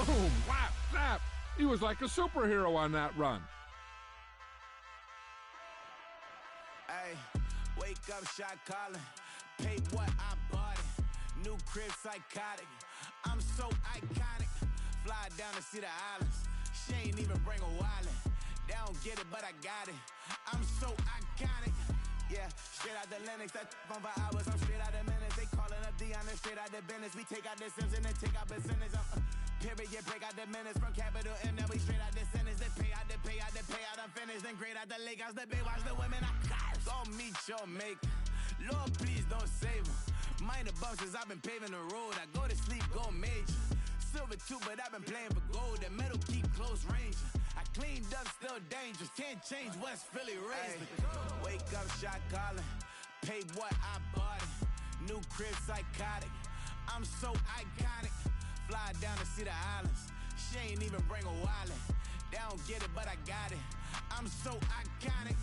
Boom, whap, zap. He was like a superhero on that run. Hey, wake up, shot calling. Paid what I bought it. New crib, psychotic. I'm so iconic. Fly down to see the islands. She ain't even bring a wallet. They don't get it, but I got it. I'm so iconic. Yeah, straight out the Lennox. That on for hours. I'm straight out the minutes. They calling up Dion and straight out the business. We take out the Sims and then take out percentage. Period, break out the minutes from capital M. Now we straight out the sentence. They pay out the payout, the payout. I'm finished. Then grade out the Lakers. The big watch the women. I got gon' meet your mate. Lord, please don't save them. Minor bumps as I've been paving the road. I go to sleep, go major. Silver too, but I've been playing for gold. The metal keep close range. I cleaned up, still dangerous. Can't change West Philly raised. Wake up, shot calling. Paid what I bought it. New crib, psychotic. I'm so iconic. Fly down to see the islands. She ain't even bring a wallet. They don't get it, but I got it. I'm so iconic.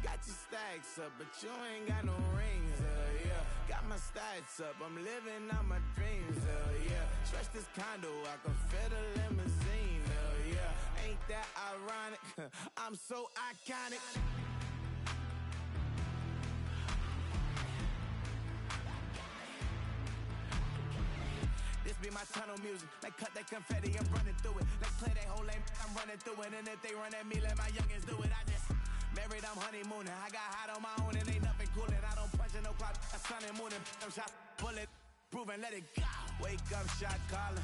Got your stacks up, but you ain't got no rings, yeah. Got my stats up, I'm living out my dreams, yeah. Stretch this condo, I can fit a limousine, yeah. Ain't that ironic? I'm so iconic. This be my tunnel music. Like cut that confetti, I'm running through it. Like clear that whole lane, I'm running through it. And if they run at me, let my youngins do it. I just married, I'm honeymooning. I got hot on my own and ain't nothing coolin'. I don't punch in no clock, a sun and moon. I'm shot, bullet, proven, let it go. Wake up, shot calling.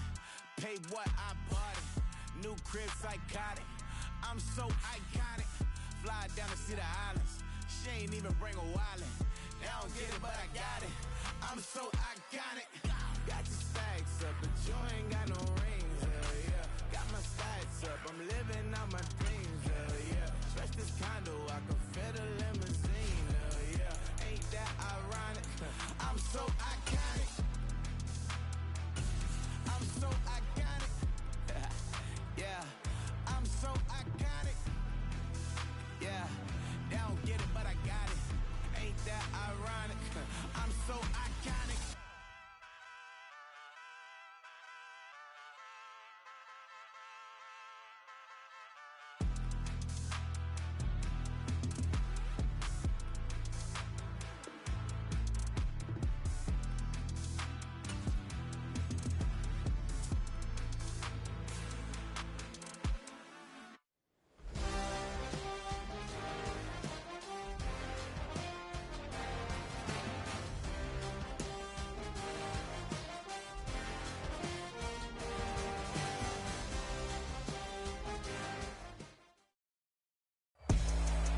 Paid what I bought it. New crib, psychotic. I'm so iconic. Fly down to see the islands. She ain't even bring a wallet. They don't get it, but I got it. I'm so iconic. Got your stacks up, but you ain't got no rings, yeah. Got my stats up, I'm living out my dreams, yeah. Stretch this condo, I can fit a limousine, yeah. Ain't that ironic? I'm so iconic. I'm so iconic. Yeah, I'm so iconic. Yeah, they don't get it, but I got it. Ain't that ironic? I'm so iconic.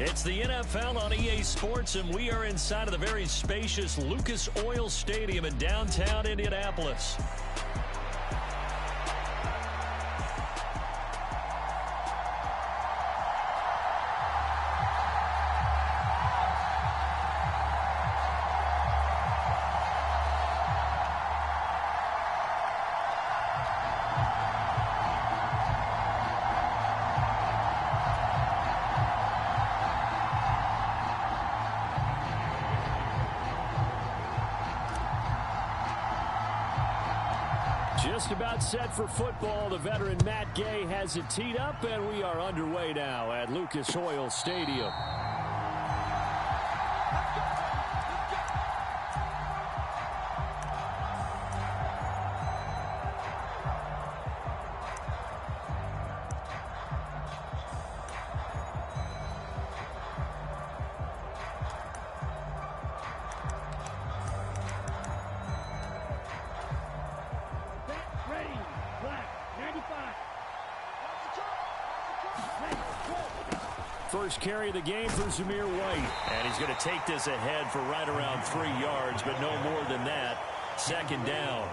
It's the NFL on EA Sports, and we are inside of the very spacious Lucas Oil Stadium in downtown Indianapolis. Just about set for football. The veteran Matt Gay has it teed up, and we are underway now at Lucas Oil Stadium. First carry of the game for Zamir White. And he's going to take this ahead for right around 3 yards, but no more than that. Second down.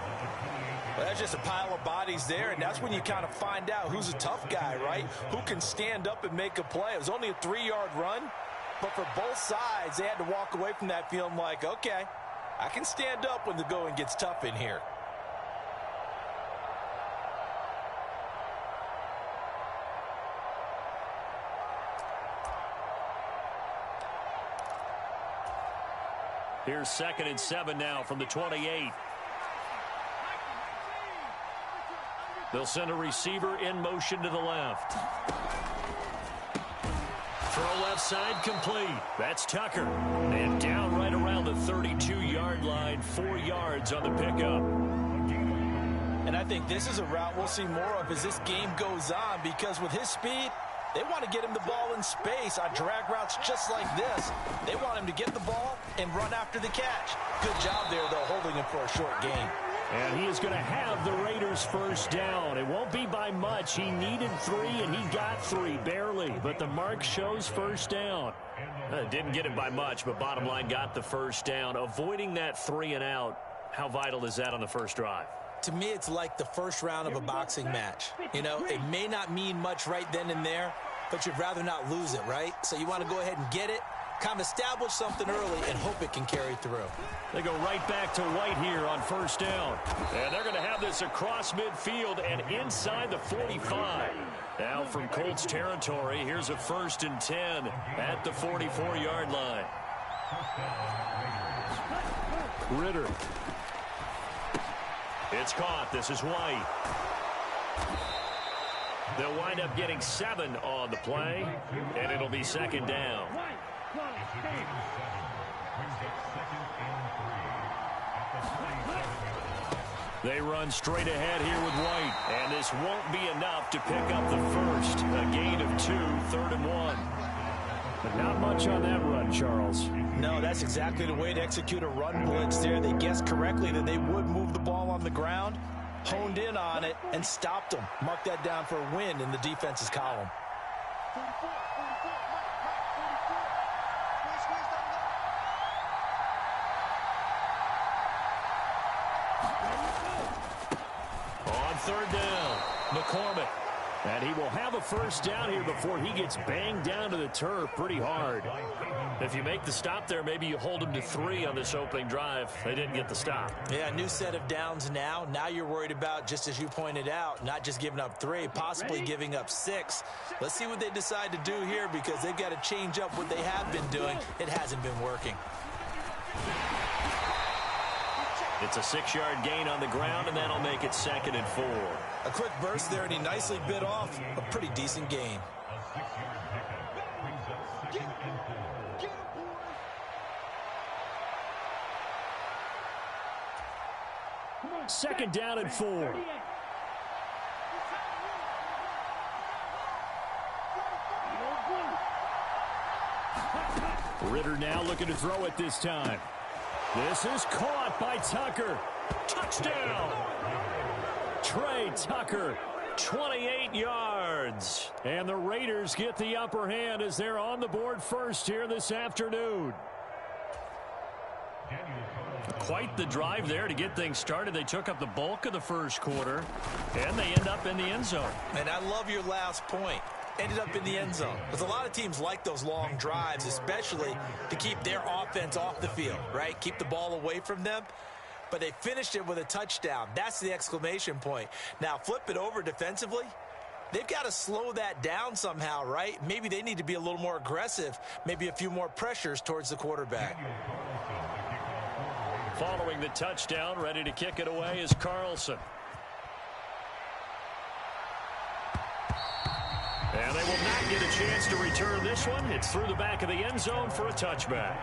Well, that's just a pile of bodies there, and that's when you kind of find out who's a tough guy, right? Who can stand up and make a play. It was only a 3-yard run, but for both sides, they had to walk away from that feeling like, okay, I can stand up when the going gets tough in here. Here's 2nd and 7 now from the 28. They'll send a receiver in motion to the left. Throw left side complete. That's Tucker. And down right around the 32-yard line, 4 yards on the pickup. And I think this is a route we'll see more of as this game goes on, because with his speed, they want to get him the ball in space on drag routes just like this. They want him to get the ball and run after the catch. Good job there, though, holding him for a short gain. And he is going to have the Raiders first down. It won't be by much. He needed 3, and he got 3, barely. But the mark shows first down. Didn't get it by much, but bottom line got the first down. Avoiding that 3 and out, how vital is that on the first drive? To me, it's like the first round of a boxing match. You know, it may not mean much right then and there, but you'd rather not lose it, right? So you want to go ahead and get it, kind of establish something early, and hope it can carry through. They go right back to White here on first down. And they're going to have this across midfield and inside the 45. Now from Colts territory, here's a 1st and 10 at the 44-yard line. Ritter. It's caught. This is White. They'll wind up getting 7 on the play, and it'll be 2nd down. They run straight ahead here with White, and this won't be enough to pick up the first. A gain of 2, 3rd and 1. But not much on that run, Charles. No, that's exactly the way to execute a run blitz there. They guessed correctly that they would move the ball on the ground, honed in on it, and stopped them. Mark that down for a win in the defense's column. On 3rd down, McCormick. And he will have a first down here before he gets banged down to the turf pretty hard. If you make the stop there, maybe you hold him to 3 on this opening drive. They didn't get the stop. Yeah, new set of downs now. Now you're worried about, just as you pointed out, not just giving up 3, possibly giving up 6. Let's see what they decide to do here, because they've got to change up what they have been doing. It hasn't been working. It's a 6-yard gain on the ground, and that'll make it 2nd and 4. A quick burst there, and he nicely bit off a pretty decent gain. Second down and 4. Ritter now looking to throw it this time. This is caught by Tucker. Touchdown! Trey Tucker, 28 yards. And the Raiders get the upper hand as they're on the board first here this afternoon. Quite the drive there to get things started. They took up the bulk of the first quarter, and they end up in the end zone. And I love your last point. Ended up in the end zone. Because a lot of teams like those long drives, especially to keep their offense off the field, right? Keep the ball away from them. But they finished it with a touchdown. That's the exclamation point. Now, flip it over defensively. They've got to slow that down somehow, right? Maybe they need to be a little more aggressive. Maybe a few more pressures towards the quarterback. Following the touchdown, ready to kick it away is Carlson. And they will not get a chance to return this one. It's through the back of the end zone for a touchback.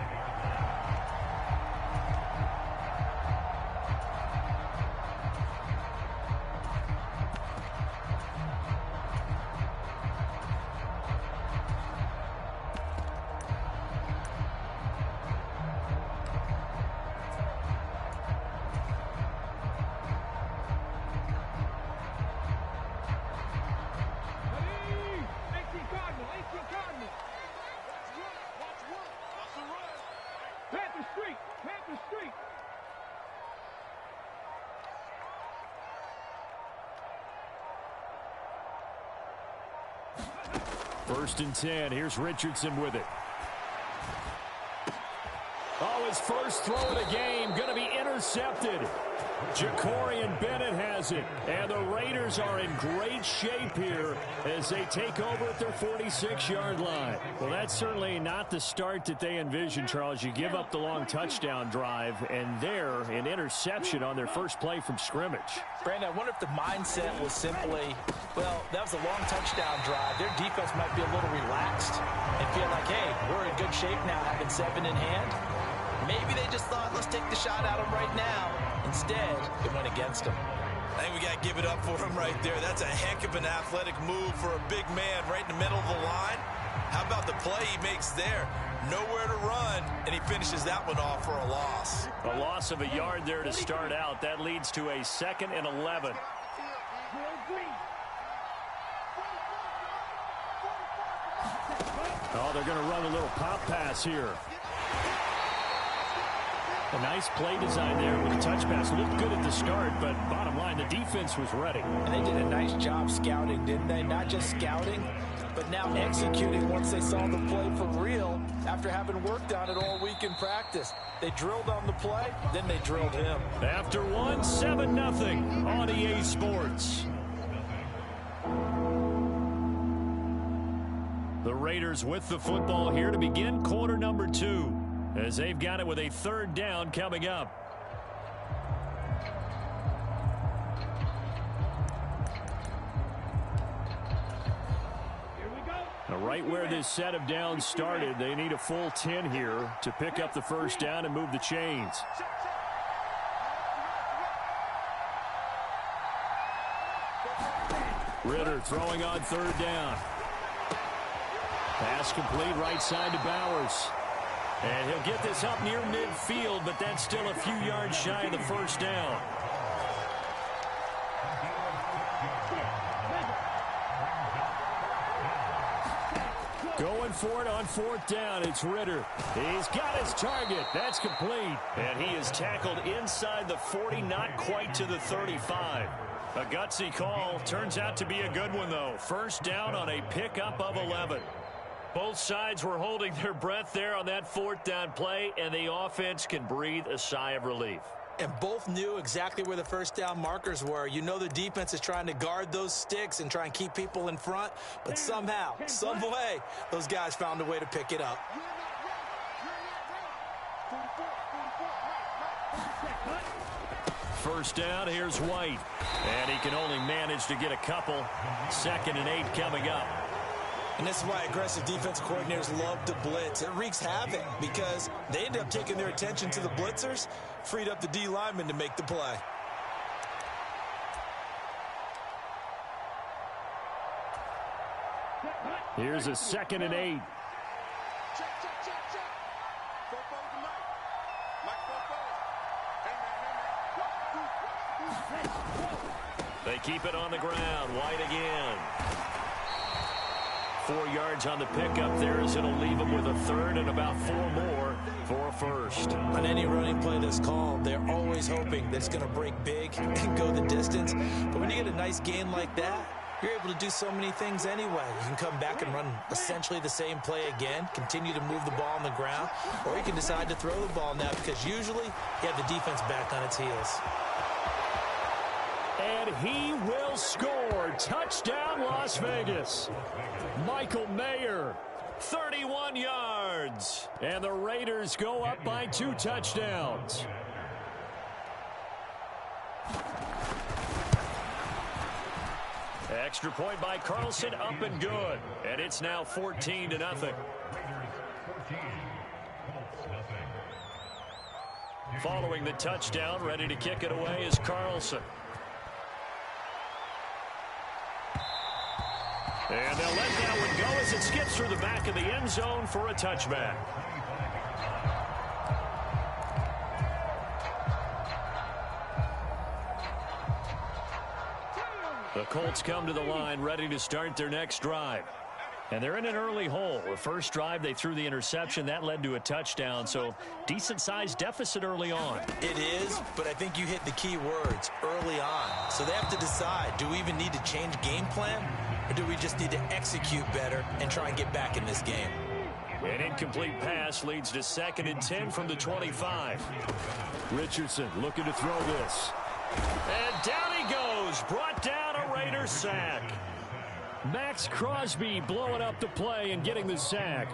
First and 10. Here's Richardson with it. Oh, his first throw of the game. Going to be intercepted. Jacorian Bennett has it. And the Raiders are in great shape here as they take over at their 46-yard line. Well, that's certainly not the start that they envisioned, Charles. You give up the long touchdown drive, and there, an interception on their first play from scrimmage. Brandon, I wonder if the mindset was simply, well, that was a long touchdown drive. Their defense might be a little relaxed and feel like, hey, we're in good shape now, having 7 in hand. Maybe they just thought, let's take the shot at them right now. Instead, it went against them. I think we got to give it up for him right there. That's a heck of an athletic move for a big man right in the middle of the line. How about the play he makes there? Nowhere to run, and he finishes that one off for a loss. A loss of a yard there to start out. That leads to a 2nd and 11. Oh, they're going to run a little pop pass here. A nice play design there with a touch pass. Looked good at the start, but bottom line, the defense was ready. And they did a nice job scouting, didn't they? Not just scouting, but now executing once they saw the play for real after having worked on it all week in practice. They drilled on the play, then they drilled him. After one, 7-0 on EA Sports. The Raiders with the football here to begin quarter number 2. As they've got it with a 3rd down coming up. Now, right where this set of downs started, they need a full 10 here to pick up the 1st down and move the chains. Ritter throwing on 3rd down. Pass complete right side to Bowers. And he'll get this up near midfield, but that's still a few yards shy of the 1st down. Going for it on 4th down. It's Ritter. He's got his target. That's complete. And he is tackled inside the 40, not quite to the 35. A gutsy call. Turns out to be a good one, though. 1st down on a pickup of 11. Both sides were holding their breath there on that 4th down play, and the offense can breathe a sigh of relief. And both knew exactly where the 1st down markers were. You know the defense is trying to guard those sticks and try and keep people in front, but somehow, some way, those guys found a way to pick it up. First down, here's White. And he can only manage to get a couple. 2nd and 8 coming up. And this is why aggressive defensive coordinators love to blitz. It wreaks havoc because they end up taking their attention to the blitzers, freed up the D lineman to make the play. Here's a 2nd and 8. They keep it on the ground. White again. 4 yards on the pickup there as it'll leave them with a 3rd and about 4 more for a 1st. On any running play that's called, they're always hoping that it's going to break big and go the distance. But when you get a nice gain like that, you're able to do so many things anyway. You can come back and run essentially the same play again, continue to move the ball on the ground, or you can decide to throw the ball now because usually you have the defense back on its heels. And he will score. Touchdown, Las Vegas. Michael Mayer, 31 yards. And the Raiders go up by 2 touchdowns. Extra point by Carlson, up and good. And it's now 14-0. Following the touchdown, ready to kick it away is Carlson. And they'll let that one go as it skips through the back of the end zone for a touchback. The Colts come to the line ready to start their next drive. And they're in an early hole. The first drive, they threw the interception. That led to a touchdown, so decent-sized deficit early on. It is, but I think you hit the key words, early on. So they have to decide, do we even need to change game plan, or do we just need to execute better and try and get back in this game? An incomplete pass leads to 2nd and 10 from the 25. Richardson looking to throw this. And down he goes. Brought down, a Raiders sack. Max Crosby blowing up the play and getting the sack.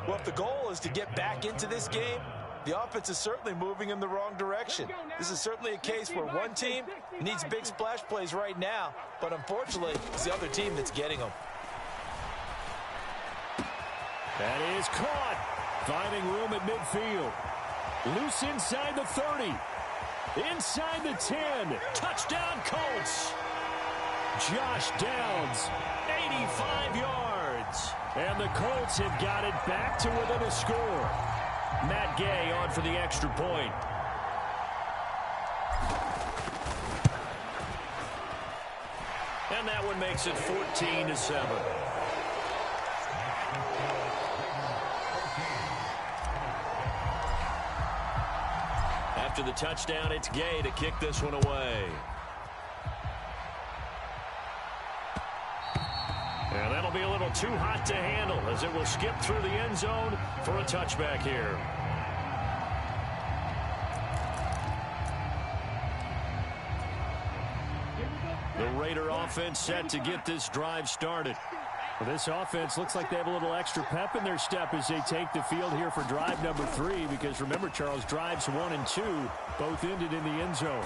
Well, if the goal is to get back into this game, the offense is certainly moving in the wrong direction. This is certainly a case where one team needs big splash plays right now, but unfortunately, it's the other team that's getting them. That is caught. Finding room at midfield. Loose inside the 30. Inside the 10. Touchdown Colts. Josh Downs, 85 yards. And the Colts have got it back to within a score. Matt Gay on for the extra point. And that one makes it 14-7. After the touchdown, it's Gay to kick this one away. And that'll be a little too hot to handle as it will skip through the end zone for a touchback here. The Raider offense set to get this drive started. Well, this offense looks like they have a little extra pep in their step as they take the field here for drive number 3, because remember, Charles, drives 1 and 2 both ended in the end zone.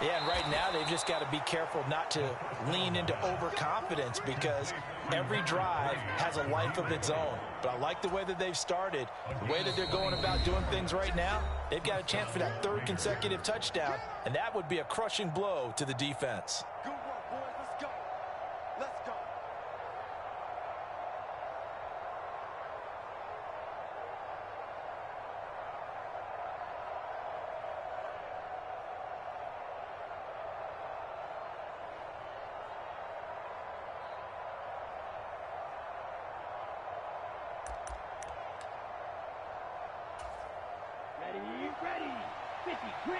Yeah, and right now they've just got to be careful not to lean into overconfidence, because every drive has a life of its own. But I like the way that they've started, the way that they're going about doing things right now. They've got a chance for that 3rd consecutive touchdown, and that would be a crushing blow to the defense. Good work, boys. Let's go. Let's go. Ready. 53.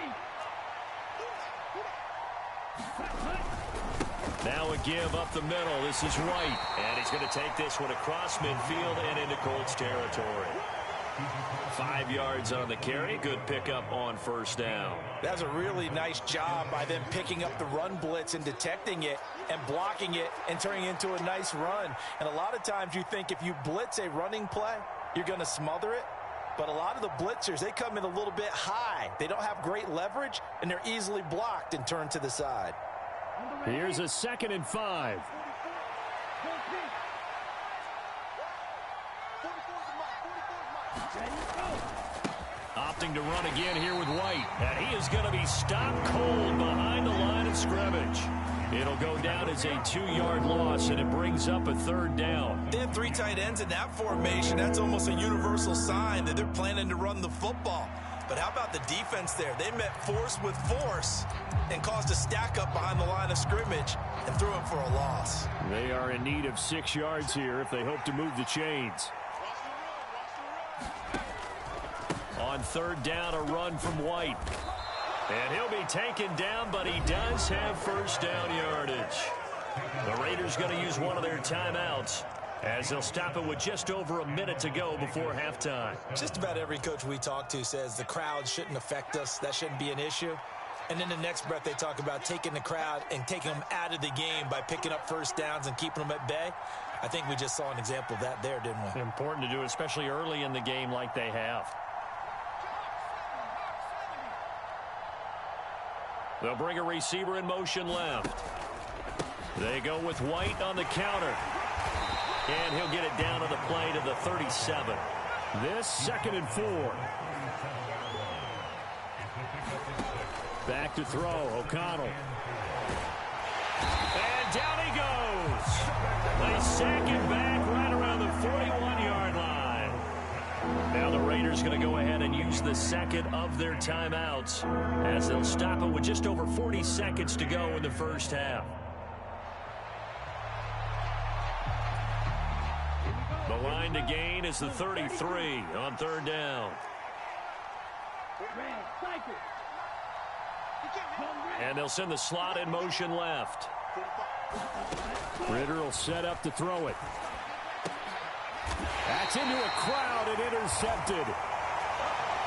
Now a give up the middle. This is White. And he's going to take this one across midfield and into Colts territory. 5 yards on the carry. Good pickup on 1st down. That's a really nice job by them picking up the run blitz and detecting it and blocking it and turning it into a nice run. And a lot of times you think if you blitz a running play, you're going to smother it. But a lot of the blitzers, they come in a little bit high. They don't have great leverage, and they're easily blocked and turned to the side. Here's a 2nd and 5. Opting to run again here with White. And he is going to be stopped cold behind the line of scrimmage. It'll go down as a 2-yard loss, and it brings up a 3rd down. They have 3 tight ends in that formation. That's almost a universal sign that they're planning to run the football. But how about the defense there? They met force with force and caused a stack up behind the line of scrimmage and threw him for a loss. They are in need of 6 yards here if they hope to move the chains. On 3rd down, a run from White. And he'll be taken down, but he does have 1st down yardage. The Raiders going to use one of their timeouts, as they'll stop it with just over a minute to go before halftime. Just about every coach we talk to says the crowd shouldn't affect us. That shouldn't be an issue. And in the next breath, they talk about taking the crowd and taking them out of the game by picking up 1st downs and keeping them at bay. I think we just saw an example of that there, didn't we? Important to do, especially early in the game like they have. They'll bring a receiver in motion left. They go with White on the counter. And he'll get it down on the play to the 37. This 2nd and 4. Back to throw, O'Connell. And down he goes. They sack him back right around the 41-yard line. Now the Raiders going to go ahead and use the 2nd of their timeouts, as they'll stop it with just over 40 seconds to go in the 1st half. The line to gain is the 33 on 3rd down. And they'll send the slot in motion left. Ritter will set up to throw it. That's into a crowd and intercepted.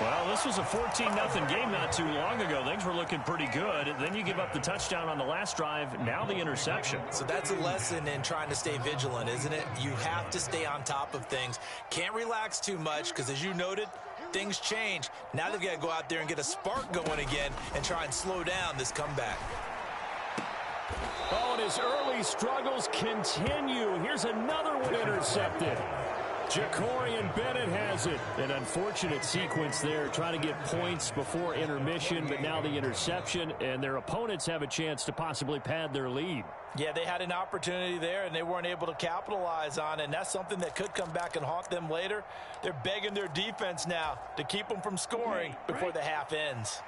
Well, this was a 14-0 game not too long ago. Things were looking pretty good. Then you give up the touchdown on the last drive. Now the interception. So that's a lesson in trying to stay vigilant, isn't it? You have to stay on top of things. Can't relax too much because, as you noted, things change. Now they've got to go out there and get a spark going again and try and slow down this comeback. Oh, and his early struggles continue. Here's another one intercepted. Jacorian Bennett has it. An unfortunate sequence there, trying to get points before intermission, but now the interception, and their opponents have a chance to possibly pad their lead. Yeah, they had an opportunity there, and they weren't able to capitalize on it, and that's something that could come back and haunt them later. They're begging their defense now to keep them from scoring before the half ends.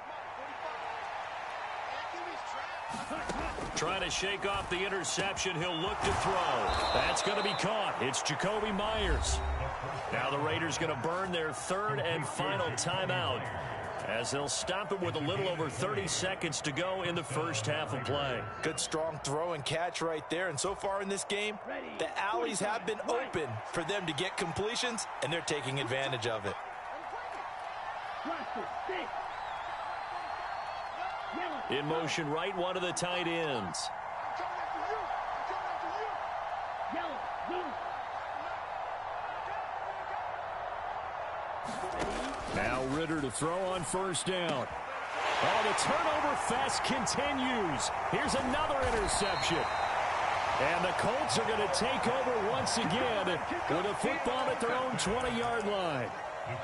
Trying to shake off the interception. He'll look to throw. That's going to be caught. It's Jacoby Myers. Now the Raiders going to burn their third and final timeout as they'll stop it with a little over 30 seconds to go in the first half of play. Good strong throw and catch right there. And so far in this game, the alleys have been open for them to get completions, and they're taking advantage of it. In motion right, one of the tight ends. Now Ritter to throw on first down. Oh, the turnover fest continues. Here's another interception. And the Colts are going to take over once again with a football at their own 20-yard line.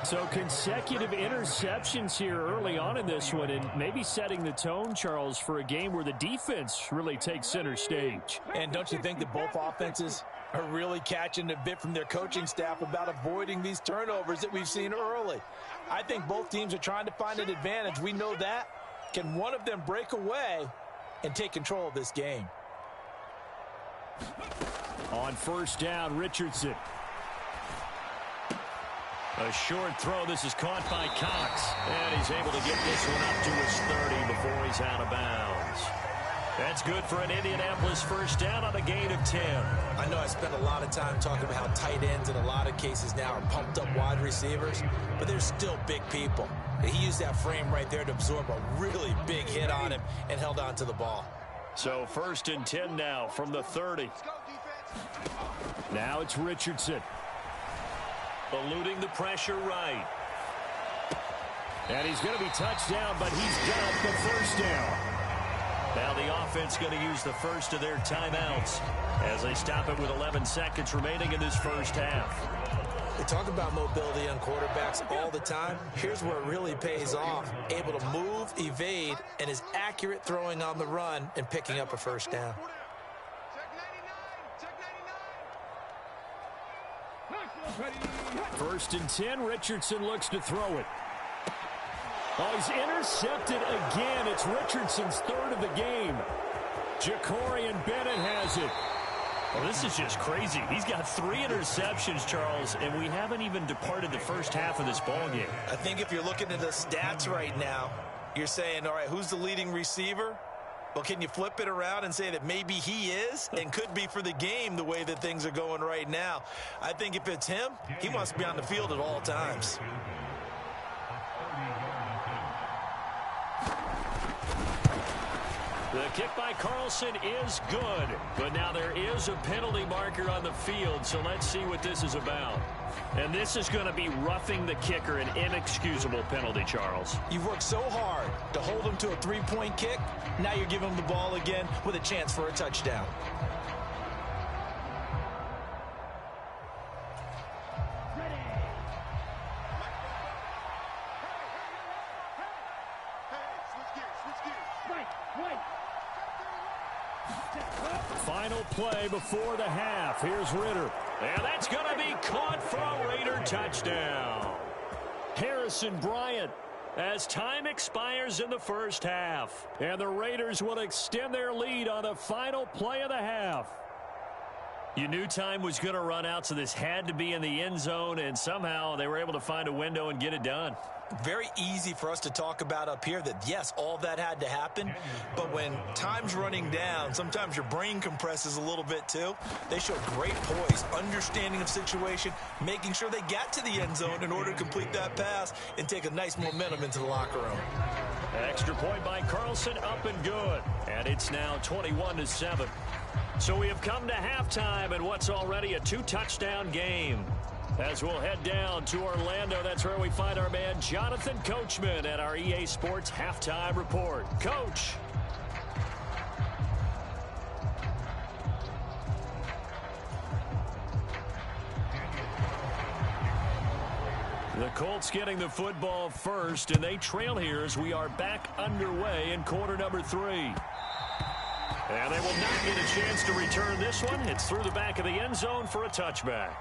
So consecutive interceptions here early on in this one, and maybe setting the tone, Charles, for a game where the defense really takes center stage. And don't you think that both offenses are really catching a bit from their coaching staff about avoiding these turnovers that we've seen early? I think both teams are trying to find an advantage. We know that. Can one of them break away and take control of this game? On first down, Richardson. A short throw. This is caught by Cox. And he's able to get this one up to his 30 before he's out of bounds. That's good for an Indianapolis first down on a gain of 10. I know I spent a lot of time talking about how tight ends in a lot of cases now are pumped up wide receivers, but they're still big people. He used that frame right there to absorb a really big hit on him and held on to the ball. So first and 10 now from the 30. Now it's Richardson. Eluding the pressure right. And he's going to be touched down, but he's got the first down. Now the offense going to use the first of their timeouts as they stop it with 11 seconds remaining in this first half. They talk about mobility on quarterbacks all the time. Here's where it really pays off. Able to move, evade, and is accurate throwing on the run and picking up a first down. First and 10, Richardson looks to throw it. Oh, he's intercepted again. It's Richardson's third of the game. Jacorian Bennett has it. Well, this is just crazy. He's got 3 interceptions, Charles, and we haven't even departed the first half of this ballgame. I think if you're looking at the stats right now, you're saying, all right, who's the leading receiver? Well, can you flip it around and say that maybe he is and could be for the game the way that things are going right now? I think if it's him, he wants to be on the field at all times. The kick by Carlson is good, but now there is a penalty marker on the field, so let's see what this is about. And this is going to be roughing the kicker, an inexcusable penalty, Charles. You've worked so hard to hold him to a three-point kick. Now you're giving him the ball again with a chance for a touchdown. Final play before the half. Here's Ritter. And that's going to be caught for a Raider touchdown. Harrison Bryant, as time expires in the first half. And the Raiders will extend their lead on the final play of the half. You knew time was going to run out, so this had to be in the end zone, and somehow they were able to find a window and get it done. Very easy for us to talk about up here that, yes, all that had to happen, but when time's running down, sometimes your brain compresses a little bit too. They showed great poise, understanding of situation, making sure they got to the end zone in order to complete that pass and take a nice momentum into the locker room. Extra point by Carlson, up and good. And it's now 21-7. So we have come to halftime in what's already a 2-touchdown game. As we'll head down to Orlando, that's where we find our man Jonathan Coachman at our EA Sports Halftime Report. Coach. The Colts getting the football first, and they trail here as we are back underway in quarter number 3. And they will not get a chance to return this one. It's through the back of the end zone for a touchback.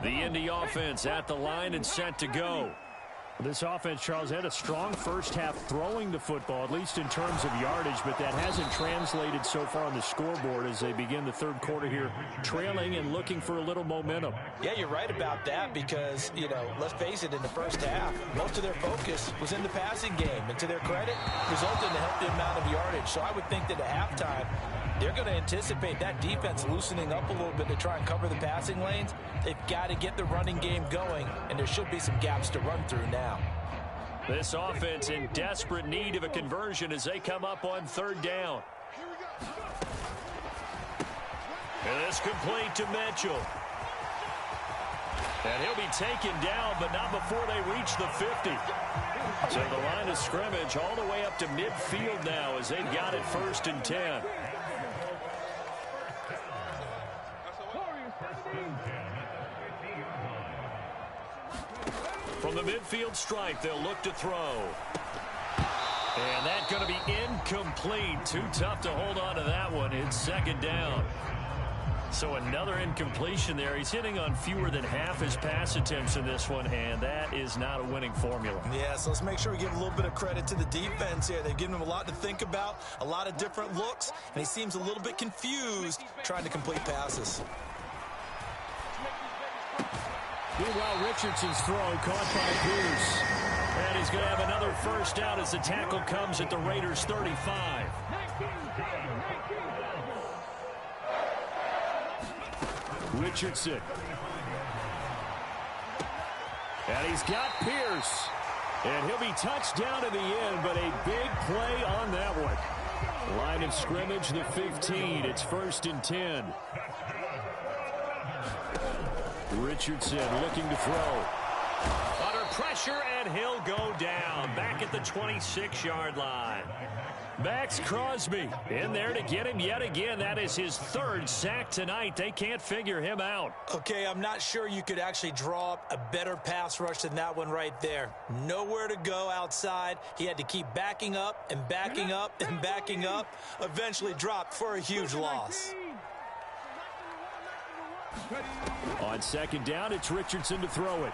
The Indy offense at the line and set to go. This offense, Charles, had a strong first half throwing the football, at least in terms of yardage, but that hasn't translated so far on the scoreboard as they begin the third quarter here, trailing and looking for a little momentum. Yeah, you're right about that because, let's face it, in the first half, most of their focus was in the passing game. And to their credit, resulted in a healthy amount of yardage. So I would think that at halftime, they're going to anticipate that defense loosening up a little bit to try and cover the passing lanes. They've got to get the running game going, and there should be some gaps to run through now. This offense in desperate need of a conversion as they come up on third down. And it's complete to Mitchell. And he'll be taken down, but not before they reach the 50. So the line of scrimmage all the way up to midfield now as they've got it 1st and 10. From the midfield stripe, they'll look to throw. And that's going to be incomplete. Too tough to hold on to that one. It's 2nd down. So another incompletion there. He's hitting on fewer than half his pass attempts in this one, and that is not a winning formula. Yeah, so let's make sure we give a little bit of credit to the defense here. They've given him a lot to think about, a lot of different looks, and he seems a little bit confused trying to complete passes. Meanwhile, Richardson's throw caught by Pierce. And he's going to have another 1st down as the tackle comes at the Raiders' 35. Richardson. And he's got Pierce. And he'll be touched down in the end, but a big play on that one. Line of scrimmage, the 15. It's 1st and 10. Richardson looking to throw. Under pressure, and he'll go down. Back at the 26-yard line. Max Crosby in there to get him yet again. That is his 3rd sack tonight. They can't figure him out. Okay, I'm not sure you could actually draw up a better pass rush than that one right there. Nowhere to go outside. He had to keep backing up and backing up and backing up. Eventually dropped for a huge loss. On 2nd down, it's Richardson to throw it.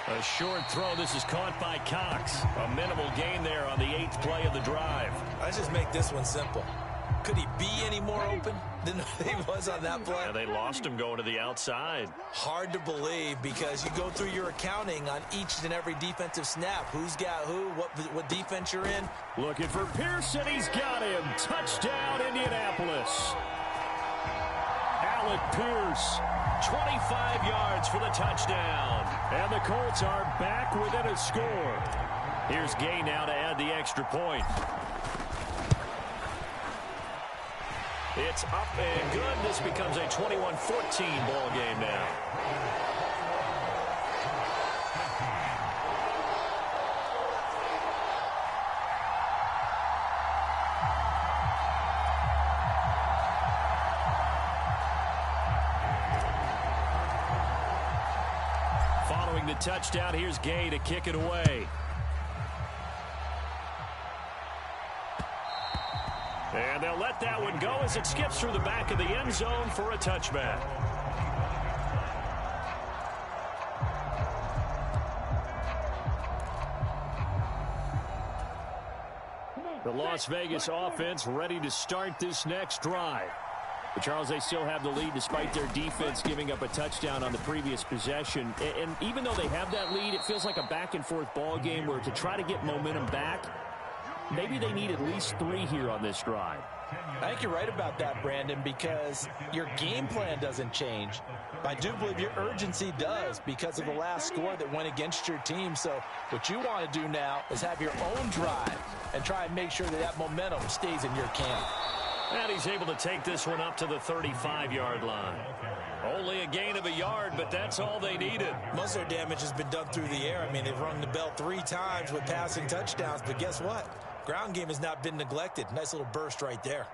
A short throw. This is caught by Cox. A minimal gain there on the 8th play of the drive. Let's just make this one simple. Could he be any more open than he was on that play? Yeah, they lost him going to the outside. Hard to believe because you go through your accounting on each and every defensive snap. Who's got who, what defense you're in. Looking for Pearson. He's got him. Touchdown, Indianapolis. Alec Pierce, 25 yards for the touchdown. And the Colts are back within a score. Here's Gay now to add the extra point. It's up and good. This becomes a 21-14 ball game now. Following the touchdown, here's Gay to kick it away. And they'll let that one go as it skips through the back of the end zone for a touchback. The Las Vegas offense ready to start this next drive. But Charles, they still have the lead despite their defense giving up a touchdown on the previous possession. And even though they have that lead, it feels like a back-and-forth ball game where to try to get momentum back, maybe they need at least 3 here on this drive. I think you're right about that, Brandon, because your game plan doesn't change. I do believe your urgency does because of the last score that went against your team. So what you want to do now is have your own drive and try and make sure that that momentum stays in your camp. And he's able to take this one up to the 35-yard line. Only a gain of a yard, but that's all they needed. Most of their damage has been done through the air. I mean, they've rung the bell 3 times with passing touchdowns, but guess what? Ground game has not been neglected. Nice little burst right there.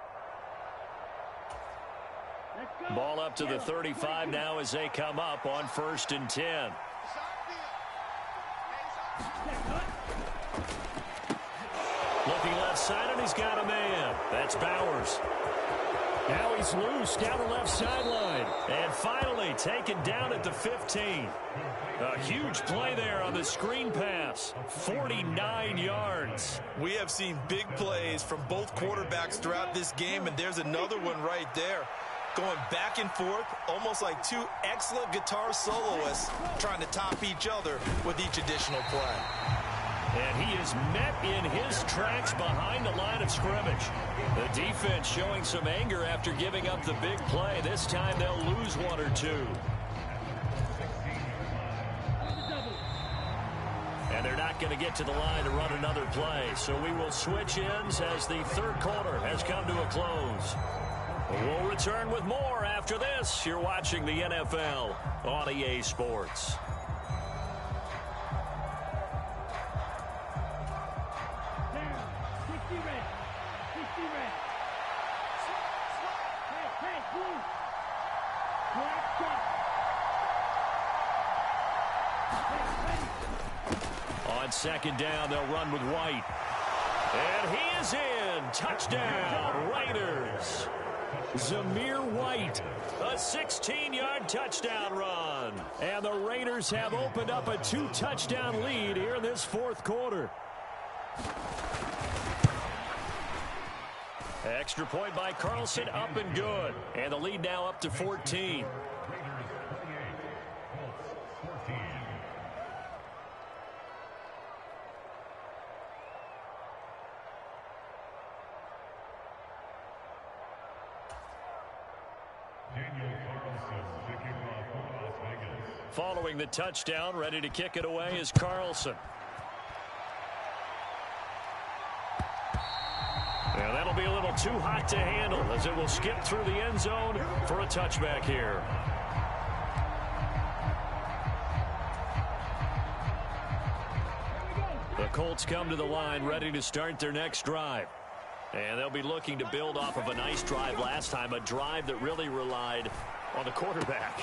Ball up to the 35 now as they come up on 1st and 10. Looking left side, and he's got a man. That's Bowers. Now he's loose down the left sideline. And finally taken down at the 15. A huge play there on the screen pass. 49 yards. We have seen big plays from both quarterbacks throughout this game, and there's another one right there. Going back and forth, almost like 2 excellent guitar soloists trying to top each other with each additional play. And he is met in his tracks behind the line of scrimmage. The defense showing some anger after giving up the big play. This time they'll lose 1 or 2. And they're not going to get to the line to run another play. So we will switch ends as the 3rd quarter has come to a close. We'll return with more after this. You're watching the NFL on EA Sports. On 2nd down, they'll run with White. And he is in. Touchdown, Raiders. Zamir White, a 16-yard touchdown run. And the Raiders have opened up a 2-touchdown lead here in this 4th quarter. Extra point by Carlson, up and good. And the lead now up to 14. Following the touchdown, ready to kick it away is Carlson. Yeah, that'll be a little too hot to handle as it will skip through the end zone for a touchback here. The Colts come to the line ready to start their next drive. And they'll be looking to build off of a nice drive last time, a drive that really relied on the quarterback.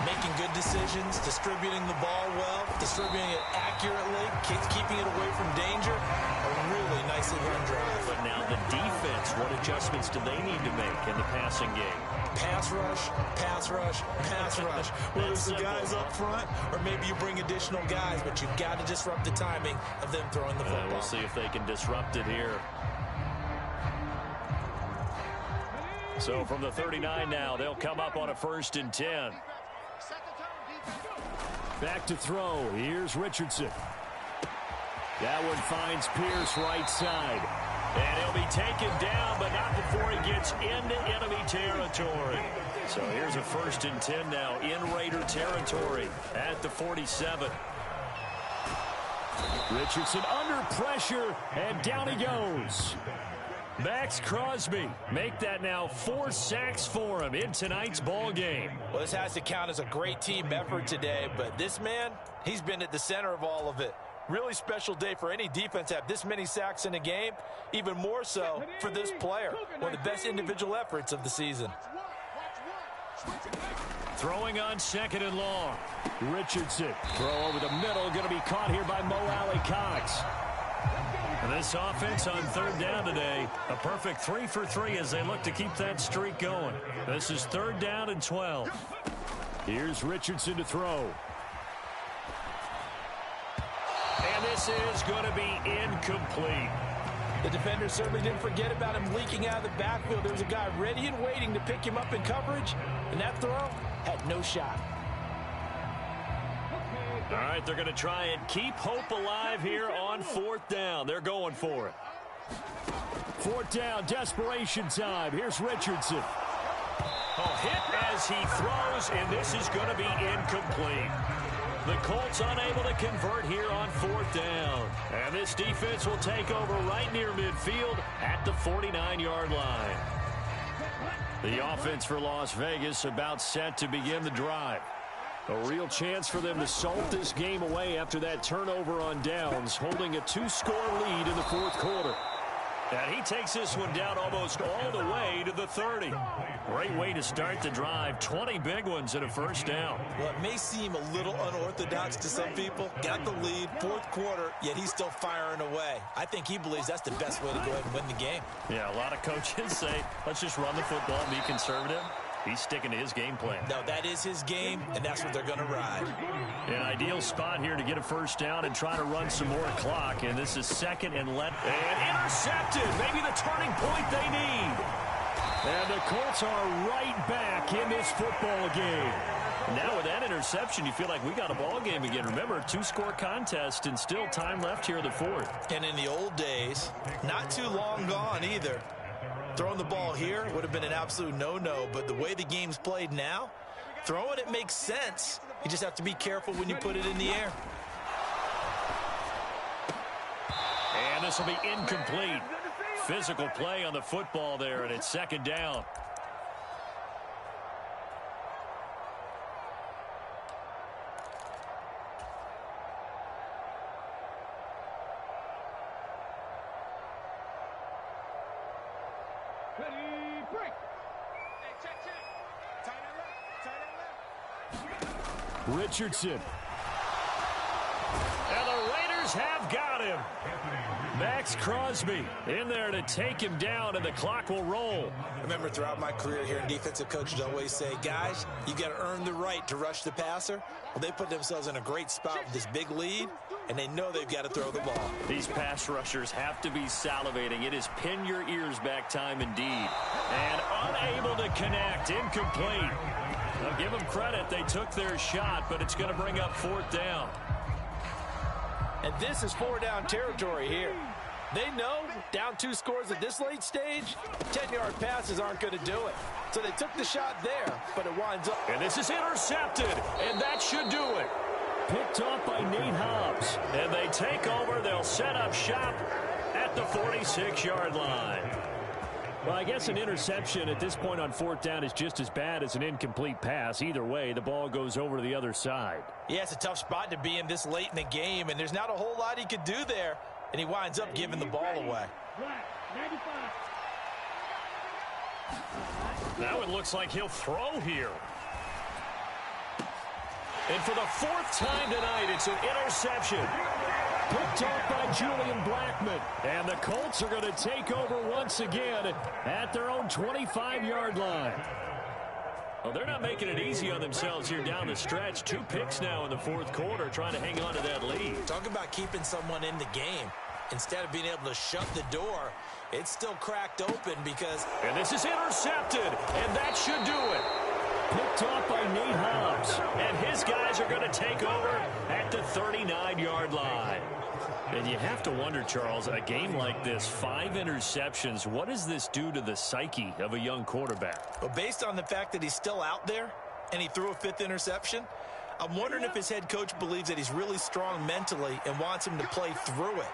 Making good decisions, distributing the ball well, distributing it accurately, keeping it away from danger. A really nicely run drive. But now the defense, what adjustments do they need to make in the passing game? Pass rush, pass rush, pass rush. Whether it's the guys up front or maybe you bring additional guys, but you've got to disrupt the timing of them throwing the football. We'll see if they can disrupt it here. So from the 39 now, they'll come up on a 1st and 10. Back to throw. Here's Richardson. That one finds Pierce right side. And he'll be taken down, but not before he gets into enemy territory. So here's a 1st and 10 now in Raider territory at the 47. Richardson under pressure, and down he goes. Max Crosby make that now 4 sacks for him in tonight's ball game. Well, this has to count as a great team effort today, but this man, he's been at the center of all of it. Really special day for any defense to have this many sacks in a game, even more so for this player. One of the best individual efforts of the season. Throwing on 2nd and long. Richardson, throw over the middle, going to be caught here by Mo Alley-Cox. And this offense on 3rd down today, a perfect 3 for 3 as they look to keep that streak going. This is 3rd down and 12. Here's Richardson to throw. And this is going to be incomplete. The defender certainly didn't forget about him leaking out of the backfield. There was a guy ready and waiting to pick him up in coverage, and that throw had no shot. All right, they're going to try and keep hope alive here on fourth down. They're going for it. Fourth down, desperation time. Here's Richardson. Oh, hit as he throws, and this is going to be incomplete. The Colts unable to convert here on fourth down. And this defense will take over right near midfield at the 49-yard line. The offense for Las Vegas about set to begin the drive. A real chance for them to salt this game away after that turnover on downs, holding a 2-score lead in the fourth quarter. And he takes this one down almost all the way to the 30. Great way to start the drive. 20 big ones and a first down. Well, it may seem a little unorthodox to some people. Got the lead, fourth quarter, yet he's still firing away. I think he believes that's the best way to go ahead and win the game. Yeah, a lot of coaches say, let's just run the football and be conservative. He's sticking to his game plan. No, that is his game, and that's what they're going to ride. An ideal spot here to get a first down and try to run some more clock. And this is second and intercepted. Maybe the turning point they need. And the Colts are right back in this football game. Now with that interception, you feel like we got a ball game again. Remember, 2-score contest and still time left here in the fourth. And in the old days, not too long gone either, throwing the ball here would have been an absolute no-no, but the way the game's played now, throwing it makes sense. You just have to be careful when you put it in the air. And this will be incomplete. Physical play on the football there, and it's second down. Richardson. And the Raiders have got him. Max Crosby in there to take him down, and the clock will roll. I remember throughout my career here, defensive coaches always say, guys, you got to earn the right to rush the passer. Well, they put themselves in a great spot with this big lead, and they know they've got to throw the ball. These pass rushers have to be salivating. It is pin your ears back time indeed. And unable to connect, incomplete. I'll give them credit. They took their shot, but it's going to bring up fourth down. And this is 4-down territory here. They know down 2 scores at this late stage, 10-yard passes aren't going to do it. So they took the shot there, but it winds up. And this is intercepted, and that should do it. Picked off by Nate Hobbs. And they take over. They'll set up shop at the 46-yard line. Well, I guess an interception at this point on fourth down is just as bad as an incomplete pass. Either way, the ball goes over to the other side. Yeah, it's a tough spot to be in this late in the game, and there's not a whole lot he could do there, and he winds up giving the ball away. Now it looks like he'll throw here. And for the fourth time tonight, it's an interception. Picked off by Julian Blackmon. And the Colts are going to take over once again at their own 25-yard line. Well, they're not making it easy on themselves here down the stretch. 2 picks now in the fourth quarter trying to hang on to that lead. Talk about keeping someone in the game. Instead of being able to shut the door, it's still cracked open because... And this is intercepted, and that should do it. Picked off by Nate Hobbs. And his guys are going to take over at the 39-yard line. And you have to wonder, Charles, a game like this, 5 interceptions, what does this do to the psyche of a young quarterback? Well, based on the fact that he's still out there and he threw a 5th interception, I'm wondering if his head coach believes that he's really strong mentally and wants him to play through it.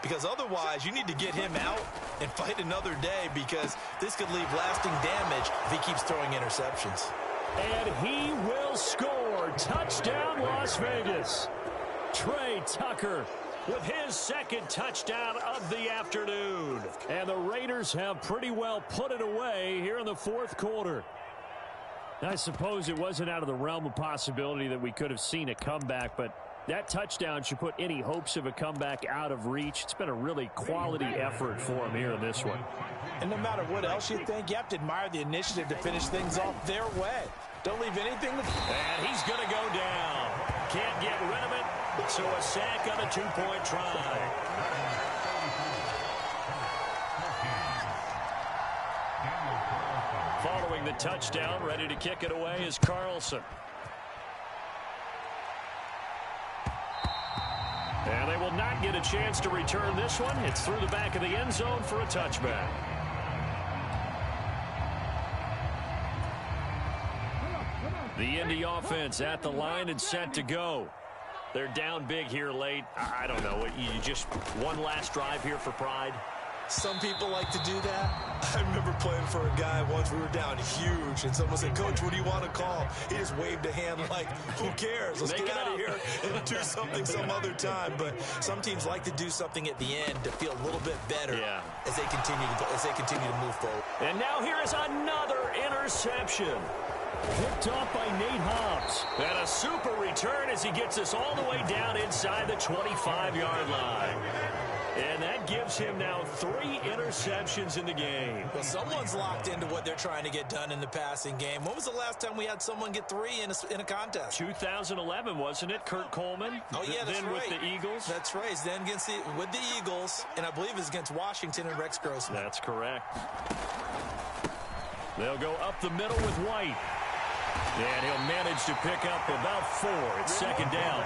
Because otherwise, you need to get him out and fight another day because this could leave lasting damage if he keeps throwing interceptions. And he will score. Touchdown, Las Vegas. Trey Tucker with his second touchdown of the afternoon. And the Raiders have pretty well put it away here in the fourth quarter. I suppose it wasn't out of the realm of possibility that we could have seen a comeback, but that touchdown should put any hopes of a comeback out of reach. It's been a really quality effort for him here in this one. And no matter what else you think, you have to admire the initiative to finish things off their way. Don't leave anything to... And he's going to go down. Can't get rid of it, so a sack on a 2-point try. Following the touchdown, ready to kick it away is Carlson. And they will not get a chance to return this one. It's through the back of the end zone for a touchback. The Indy offense at the line and set to go. They're down big here late. I don't know. You just one last drive here for pride. Some people like to do that. I remember playing for a guy once. We were down huge, and someone said, "Coach, what do you want to call?" He just waved a hand like, who cares? Let's get out of here and do something some other time. But some teams like to do something at the end to feel a little bit better as they continue to move forward. And now here is another interception. Picked off by Nate Hobbs. And a super return as he gets us all the way down inside the 25-yard line. And that gives him now 3 interceptions in the game. Well, someone's locked into what they're trying to get done in the passing game. When was the last time we had someone get 3 in a contest? 2011, wasn't it? Kurt Coleman? Oh, yeah, that's then right. With the Eagles? That's right. Then with the Eagles, and I believe it's against Washington and Rex Grossman. That's correct. They'll go up the middle with White. And he'll manage to pick up about 4. It's second down.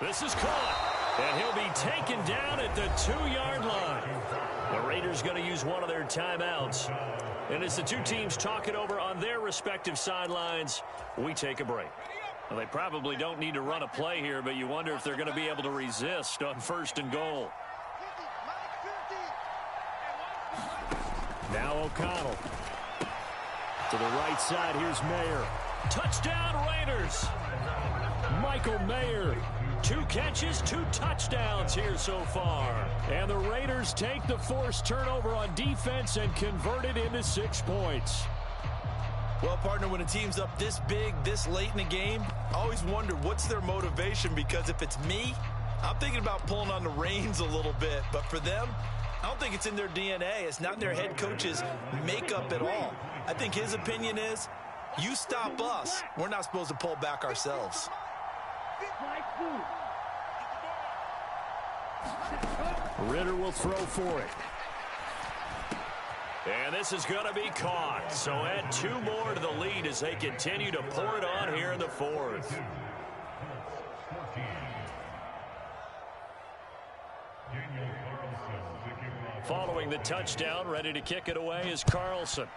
This is caught, and he'll be taken down at the 2-yard line. The Raiders going to use one of their timeouts. And as the two teams talk it over on their respective sidelines, we take a break. Well, they probably don't need to run a play here, but you wonder if they're going to be able to resist on 1st and goal. Now O'Connell. To the right side, here's Mayer. Touchdown Raiders! Michael Mayer. 2 catches, 2 touchdowns here so far. And the Raiders take the forced turnover on defense and convert it into 6 points. Well, partner, when a team's up this big, this late in the game, I always wonder what's their motivation, because if it's me, I'm thinking about pulling on the reins a little bit. But for them, I don't think it's in their DNA. It's not in their head coach's makeup at all. I think his opinion is, you stop us, we're not supposed to pull back ourselves. Ritter will throw for it. And this is going to be caught. So add 2 more to the lead as they continue to pour it on here in the 4th. Following the touchdown, ready to kick it away is Carlson.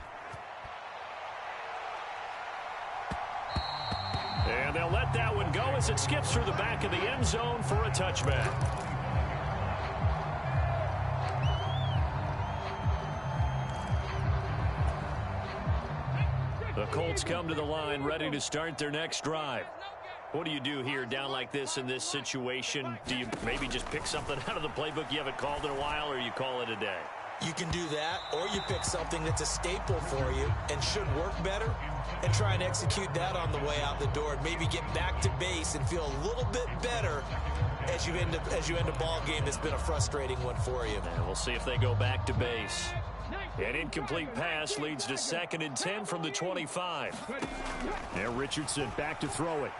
And they'll let that one go as it skips through the back of the end zone for a touchback. The Colts come to the line ready to start their next drive. What do you do here down like this in this situation? Do you maybe just pick something out of the playbook you haven't called in a while, or you call it a day? You can do that, or you pick something that's a staple for you and should work better and try and execute that on the way out the door and maybe get back to base and feel a little bit better as you end a ball game that's been a frustrating one for you. And we'll see if they go back to base. An incomplete pass leads to 2nd and 10 from the 25. Now Richardson back to throw it.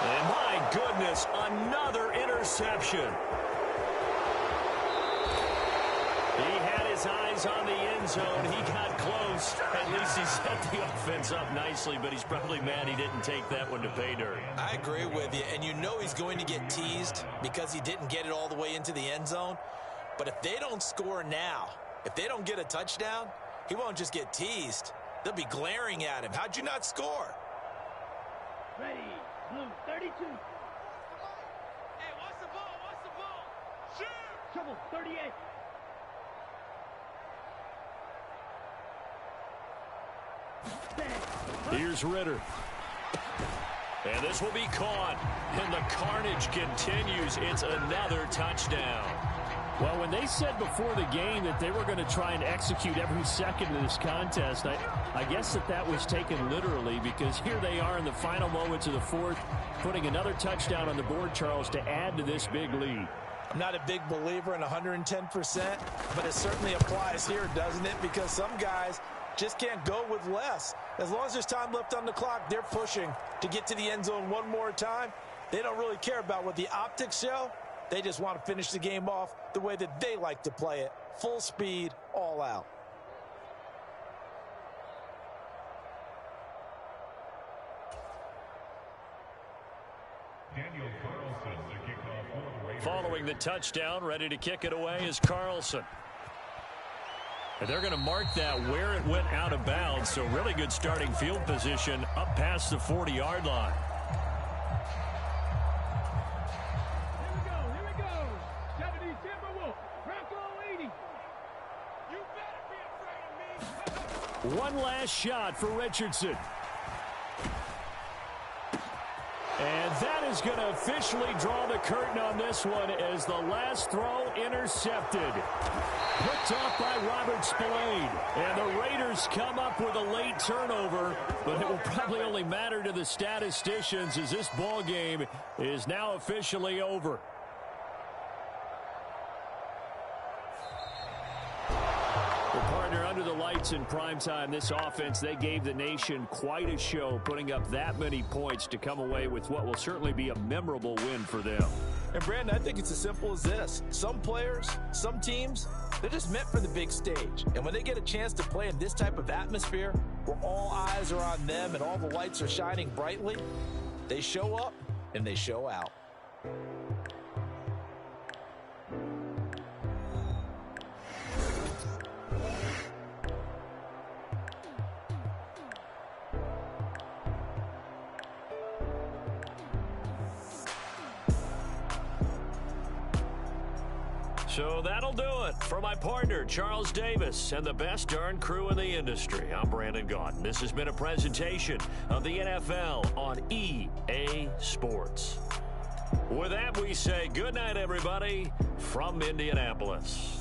And my goodness, another interception. He had his eyes on the end zone. He got close. At least he set the offense up nicely, but he's probably mad he didn't take that one to pay dirt. I agree with you, and you know he's going to get teased because he didn't get it all the way into the end zone. But if they don't score now, if they don't get a touchdown, he won't just get teased. They'll be glaring at him. How'd you not score? Ready, blue 32. Hey, what's the ball? What's the ball? Shoot! Trouble 38. Here's Ritter. And this will be caught. And the carnage continues. It's another touchdown. Well, when they said before the game that they were going to try and execute every second of this contest, I guess that was taken literally, because here they are in the final moments of the 4th, putting another touchdown on the board, Charles, to add to this big lead. I'm not a big believer in 110%, but it certainly applies here, doesn't it? Because some guys just can't go with less. As long as there's time left on the clock, they're pushing to get to the end zone one more time. They don't really care about what the optics show. They just want to finish the game off the way that they like to play it. Full speed, all out. Following the touchdown, ready to kick it away is Carlson. And they're going to mark that where it went out of bounds, so really good starting field position up past the 40-yard line. Here we go. 70 Timberwolves. Bronco 80. You better be afraid of me. One last shot for Richardson. And that is going to officially draw the curtain on this one as the last throw intercepted. Picked off by Robert Spillane. And the Raiders come up with a late turnover, but it will probably only matter to the statisticians as this ball game is now officially over. Partner, under the lights in primetime, this offense, they gave the nation quite a show, putting up that many points to come away with what will certainly be a memorable win for them. And, Brandon, I think it's as simple as this. Some players, some teams, they're just meant for the big stage. And when they get a chance to play in this type of atmosphere where all eyes are on them and all the lights are shining brightly, they show up and they show out. So that'll do it. For my partner, Charles Davis, and the best darn crew in the industry, I'm Brandon Gaudin. This has been a presentation of the NFL on EA Sports. With that, we say good night, everybody, from Indianapolis.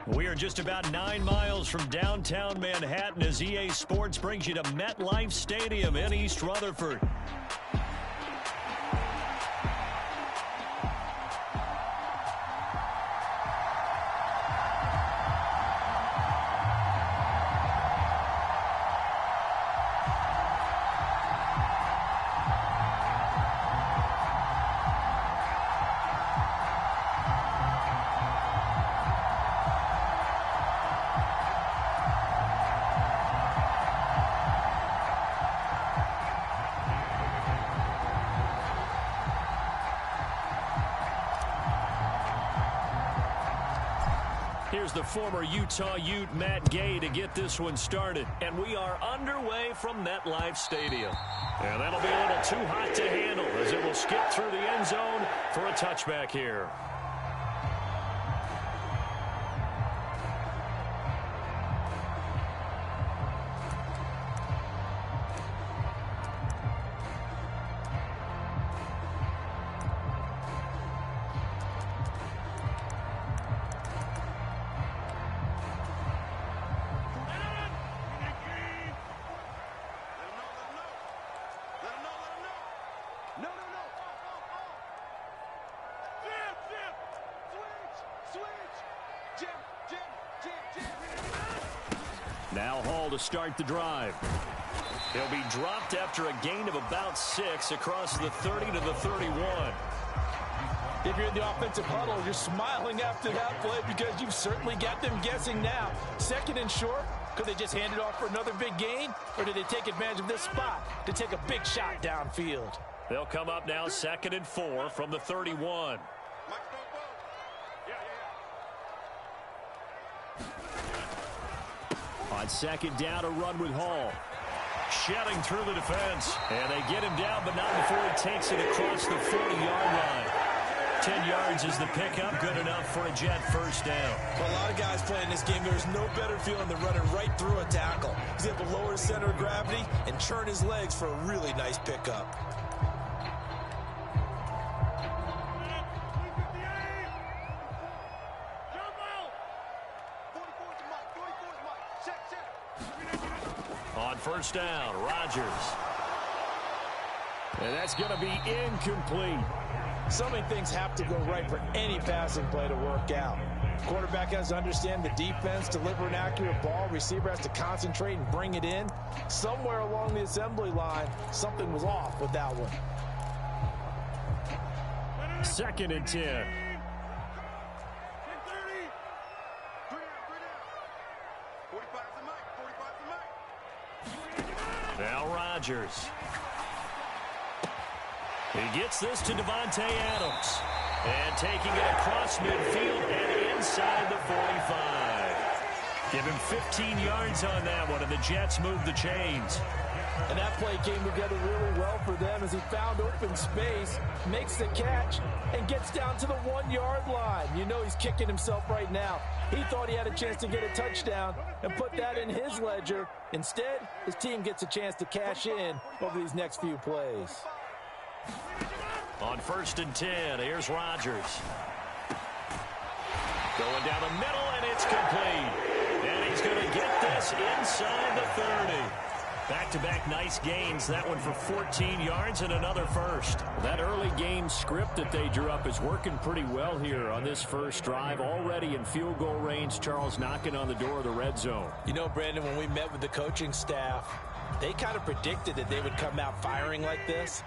We are just about 9 miles from downtown Manhattan as EA Sports brings you to MetLife Stadium in East Rutherford. Here's the former Utah Ute, Matt Gay, to get this one started. And we are underway from MetLife Stadium. And that'll be a little too hot to handle as it will skip through the end zone for a touchback here. Now Hall to start the drive. He'll be dropped after a gain of about 6 across the 30 to the 31. If you're in the offensive huddle, you're smiling after that play because you've certainly got them guessing now. 2nd and short, could they just hand it off for another big gain? Or did they take advantage of this spot to take a big shot downfield? They'll come up now 2nd and 4 from the 31. On 2nd down, a run with Hall. Shedding through the defense. And they get him down, but not before he takes it across the 40-yard line. 10 yards is the pickup, good enough for a Jet first down. Well, a lot of guys playing this game, there's no better feeling than running right through a tackle. He's able to lower his center of gravity and churn his legs for a really nice pickup. On 1st down, Rodgers. And that's going to be incomplete. So many things have to go right for any passing play to work out. Quarterback has to understand the defense, deliver an accurate ball. Receiver has to concentrate and bring it in. Somewhere along the assembly line, something was off with that one. 2nd and 10. Now Rodgers. He gets this to Devontae Adams. And taking it across midfield and inside the 45. Give him 15 yards on that one, and the Jets move the chains. And that play came together really well for them as he found open space, makes the catch, and gets down to the 1-yard line. You know he's kicking himself right now. He thought he had a chance to get a touchdown and put that in his ledger. Instead, his team gets a chance to cash in over these next few plays. On 1st and 10, here's Rodgers. Going down the middle, and it's complete. And he's going to get this inside the 30. Back-to-back nice gains. That one for 14 yards and another first. That early game script that they drew up is working pretty well here on this first drive. Already in field goal range, Charles knocking on the door of the red zone. You know, Brandon, when we met with the coaching staff, they kind of predicted that they would come out firing like this.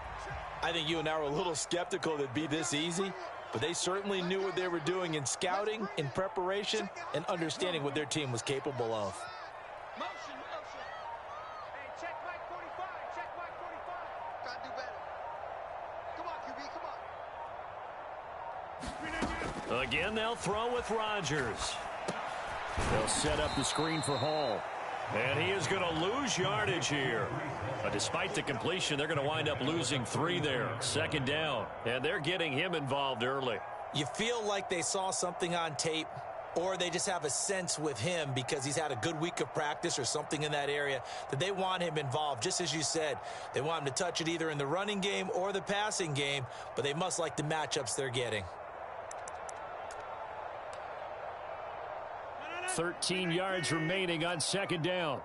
I think you and I were a little skeptical that it'd be this easy, but they certainly knew what they were doing in scouting, in preparation, and understanding what their team was capable of. Motion. Hey, check Mike 45. Check Mike 45. Gotta do better. Come on, QB, come on. Again, they'll throw with Rodgers. They'll set up the screen for Hall. And he is going to lose yardage here. But despite the completion, they're going to wind up losing 3 there. 2nd down. And they're getting him involved early. You feel like they saw something on tape, or they just have a sense with him because he's had a good week of practice or something in that area that they want him involved. Just as you said, they want him to touch it either in the running game or the passing game, but they must like the matchups they're getting. 13 yards remaining on second down.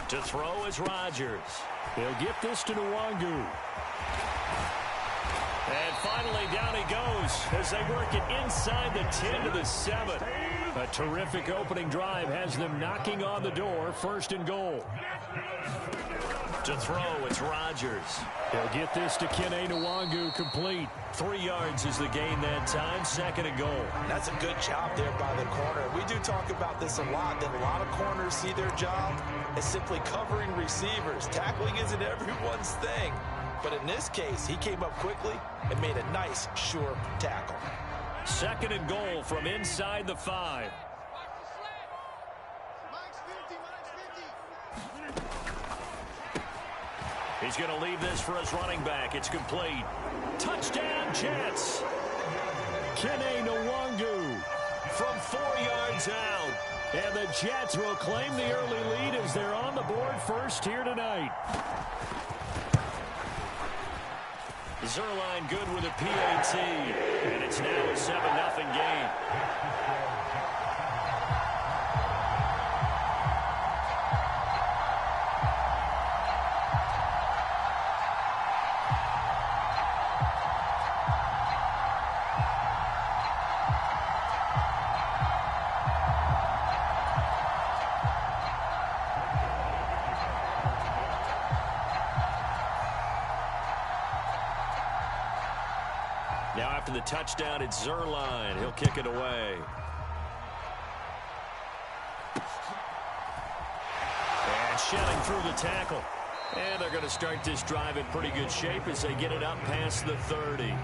To throw is Rodgers. He'll get this to Nwangu. And finally, down he goes as they work it inside the 10 to the 7. A terrific opening drive has them knocking on the door, 1st and goal. To throw, it's Rodgers. He'll get this to Kene Nwangu, complete. 3 yards is the gain that time, 2nd and goal. That's a good job there by the corner. We do talk about this a lot, that a lot of corners see their job as simply covering receivers. Tackling isn't everyone's thing. But in this case, he came up quickly and made a nice, sure tackle. 2nd and goal from inside the 5. He's going to leave this for his running back. It's complete. Touchdown, Jets. Kene Nwangu from 4 yards out. And the Jets will claim the early lead as they're on the board first here tonight. Zerline good with a PAT. And it's now a 7-0 game. Now after the touchdown, it's Zerline. He'll kick it away. And shelling through the tackle. And they're going to start this drive in pretty good shape as they get it up past the 30.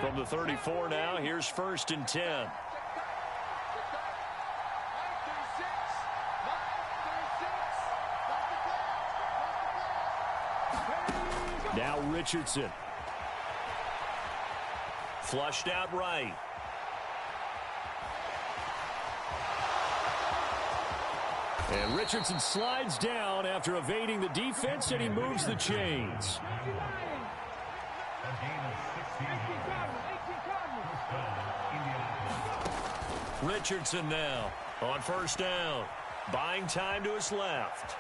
From the 34 now, here's 1st and 10. Now Richardson. Flushed out right. And Richardson slides down after evading the defense, and he moves the chains. Richardson now on 1st down. Buying time to his left.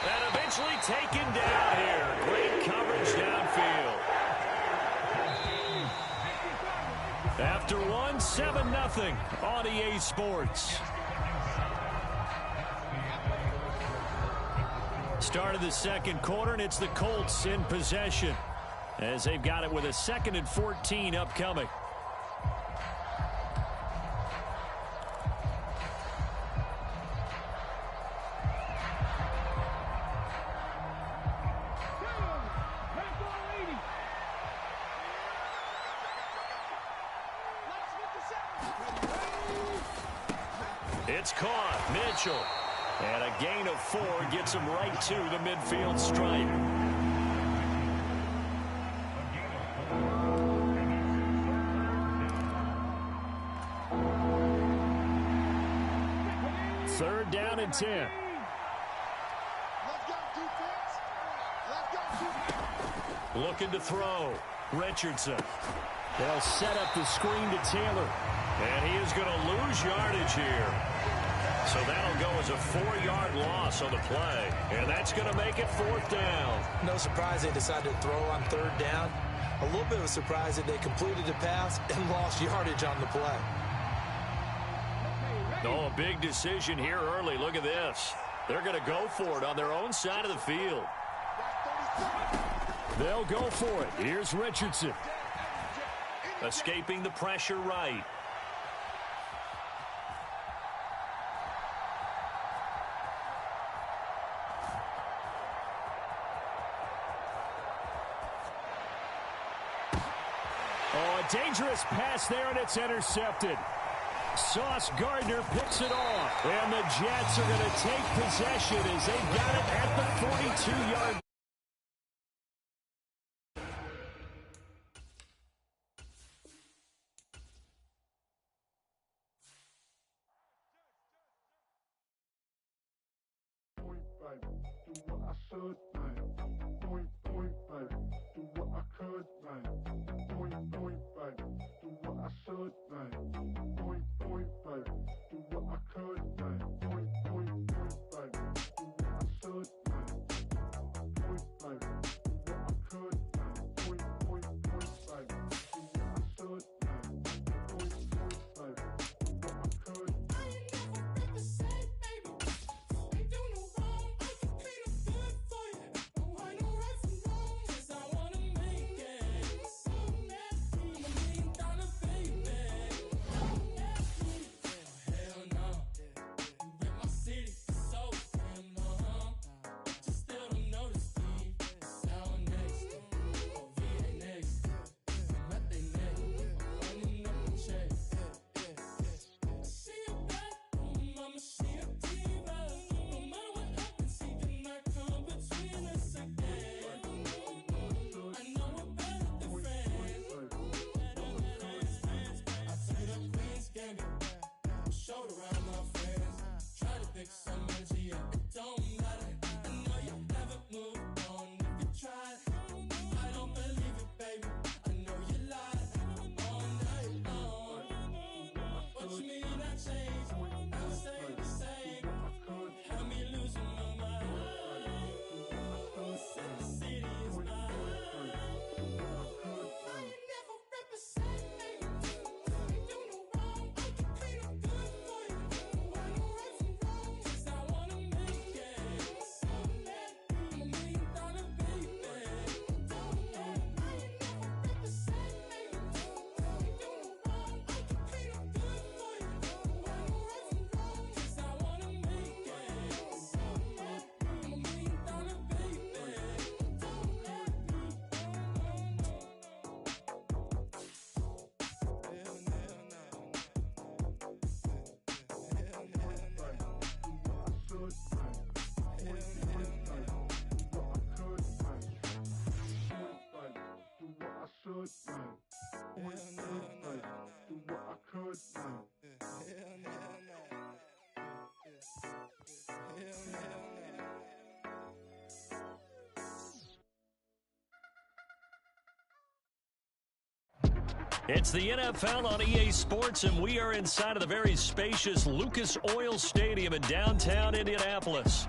And eventually taken down here. Great coverage downfield. After one, 7-0 on EA Sports. Start of the 2nd quarter, and it's the Colts in possession as they've got it with a 2nd and 14 upcoming. It's caught. Mitchell. And a gain of 4 gets him right to the midfield stripe. Third down and 10. Looking to throw. Richardson. They'll set up the screen to Taylor. And he is going to lose yardage here. So that'll go as a 4-yard loss on the play. And that's going to make it 4th down. No surprise they decided to throw on 3rd down. A little bit of a surprise that they completed the pass and lost yardage on the play. Oh, a big decision here early. Look at this. They're going to go for it on their own side of the field. They'll go for it. Here's Richardson. Escaping the pressure right. Oh, a dangerous pass there, and it's intercepted. Sauce Gardner picks it off. And the Jets are going to take possession as they got it at the 42-yard. It's the NFL on EA Sports, and we are inside of the very spacious Lucas Oil Stadium in downtown Indianapolis.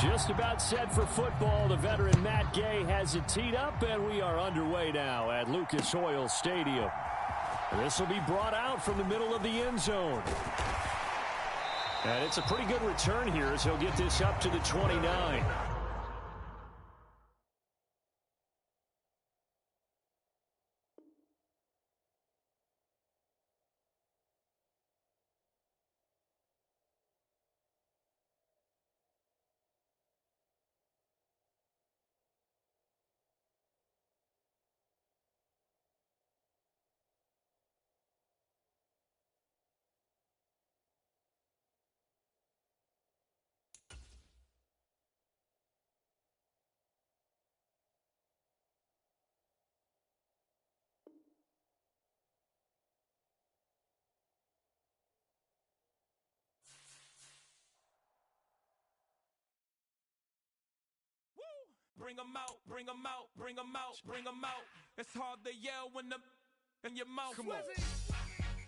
Just about set for football. The veteran Matt Gay has it teed up, and we are underway now at Lucas Oil Stadium. This will be brought out from the middle of the end zone. And it's a pretty good return here as he'll get this up to the 29. Bring 'em out, bring 'em out, bring 'em out, bring 'em out. It's hard to yell when the in your mouth. Come on.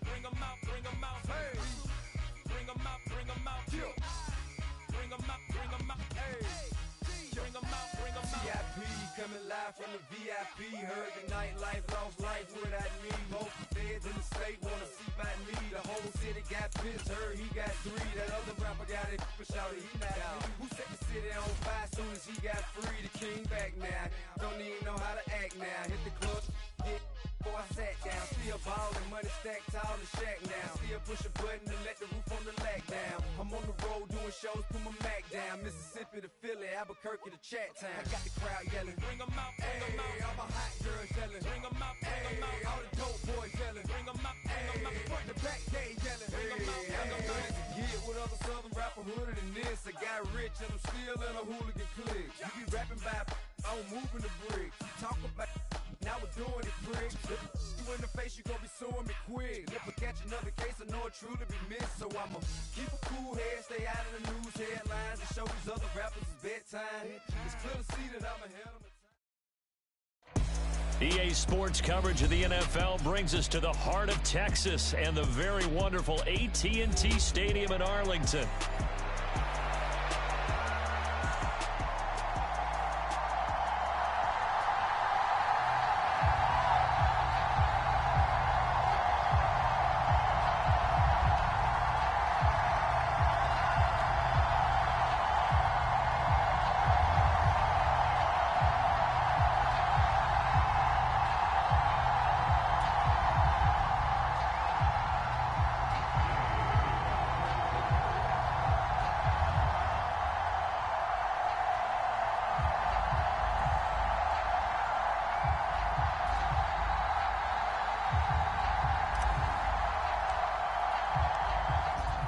Bring 'em out, bring 'em out. Hey. Bring 'em out, bring 'em out. Yeah. Bring 'em out, bring 'em out. Hey. Bring 'em out, bring 'em out. VIP coming live from the VIP. Heard the nightlife, lost life without me. Both feds in the state wanna see by me. The whole city got pissed, heard he got 3. That other rapper got it for shouted, he not out. Who set the city on fire soon as he got free? The king back now. Don't even know how to act now. Hit the club, yeah, before I sat stacked tall and shack now. Still push a button and let the roof on the lag down. I'm on the road doing shows, put my Mac down. Mississippi to Philly, Albuquerque to Chat Town. I got the crowd yelling, bring 'em out, bring 'em out. All my hot girls yelling, bring 'em out, bring 'em out. All the dope boys yelling, bring 'em out, bring 'em out. Front to back, they yelling, bring 'em out, bring 'em out. Get with other southern rapper hooded than this. I got rich and I'm still in a hooligan clique. You be rapping by, I'm moving the bricks. You talk about, now we're doing it, prick. You in the face, you gon' be suing me quick. If I catch another case, I know it truly be missed. So I'ma keep a cool head, stay out of the news headlines, and show these other rappers it's bedtime. It's clear to see that I'm ahead of my time. EA Sports coverage of the NFL brings us to the heart of Texas and the very wonderful AT&T Stadium in Arlington.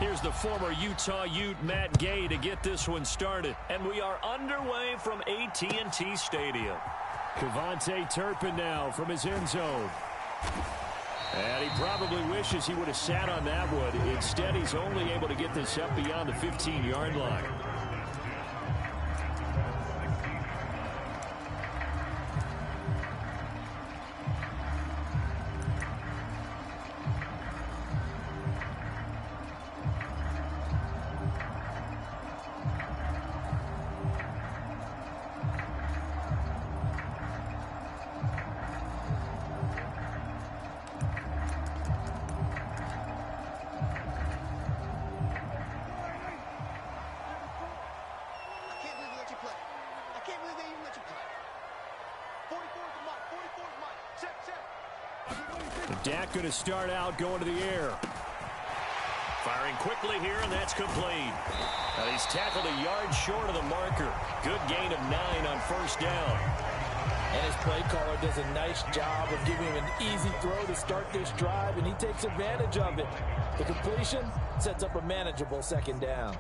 Here's the former Utah Ute, Matt Gay, to get this one started. And we are underway from AT&T Stadium. Kevontae Turpin now from his end zone. And he probably wishes he would have sat on that one. Instead, he's only able to get this up beyond the 15-yard line. Dak going to start out going to the air. Firing quickly here, and that's complete. And he's tackled a yard short of the marker. Good gain of 9 on first down. And his play caller does a nice job of giving him an easy throw to start this drive, and he takes advantage of it. The completion sets up a manageable second down.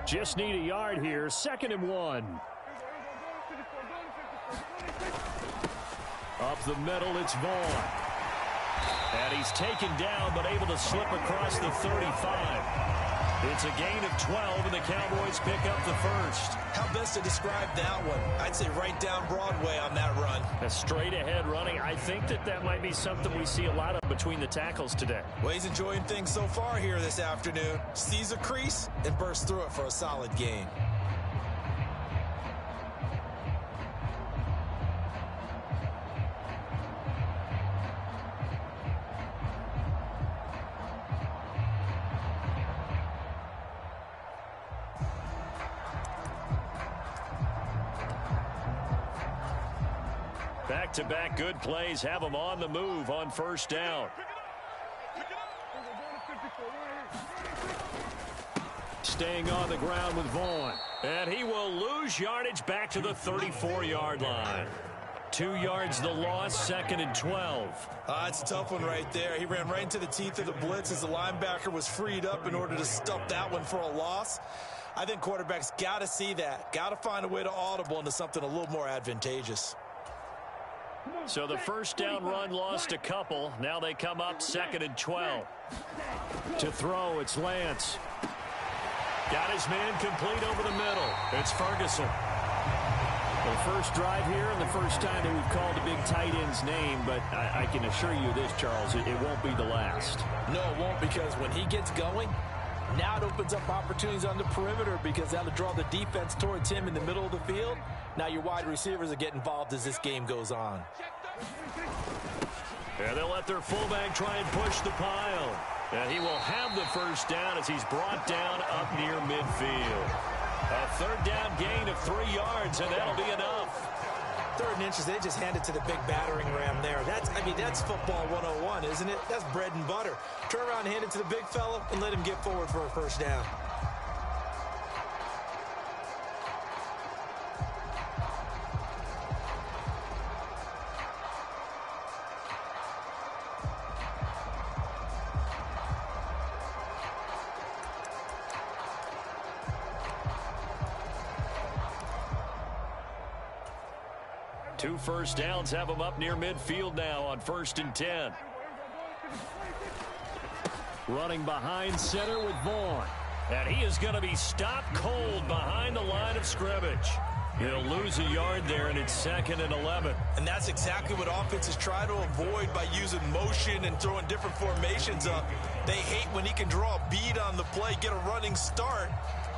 Just need a yard here. 2nd and 1. Up the middle, it's Vaughn. And he's taken down, but able to slip across the 35. It's a gain of 12, and the Cowboys pick up the first. How best to describe that one? I'd say right down Broadway on that run. A straight-ahead running. I think that might be something we see a lot of between the tackles today. Well, he's enjoying things so far here this afternoon. Sees a crease and bursts through it for a solid gain. Back-to-back good plays have them on the move on first down. Staying on the ground with Vaughn. And he will lose yardage back to the 34-yard line. 2 yards the loss, 2nd and 12. It's a tough one right there. He ran right into the teeth of the blitz as the linebacker was freed up in order to stop that one for a loss. I think quarterbacks got to see that. Got to find a way to audible into something a little more advantageous. So the first down run lost a couple. Now they come up 2nd and 12. To throw, it's Lance. Got his man complete over the middle. It's Ferguson. The first drive here and the first time that we've called a big tight end's name, but I can assure you this, Charles, it won't be the last. No, it won't, because when he gets going, now it opens up opportunities on the perimeter because that'll draw the defense towards him in the middle of the field. Now your wide receivers will get involved as this game goes on. And they'll let their fullback try and push the pile. And he will have the first down as he's brought down up near midfield. A third down gain of 3 yards, and that'll be enough. 3rd and inches, they just hand it to the big battering ram there. That's football 101, isn't it? That's bread and butter. Turn around and hand it to the big fella and let him get forward for a first down. Two first downs have them up near midfield now on 1st and 10. Running behind center with Vaughn. And he is going to be stopped cold behind the line of scrimmage. He'll lose a yard there, and it's 2nd and 11. And that's exactly what offenses try to avoid by using motion and throwing different formations up. They hate when he can draw a bead on the play, get a running start,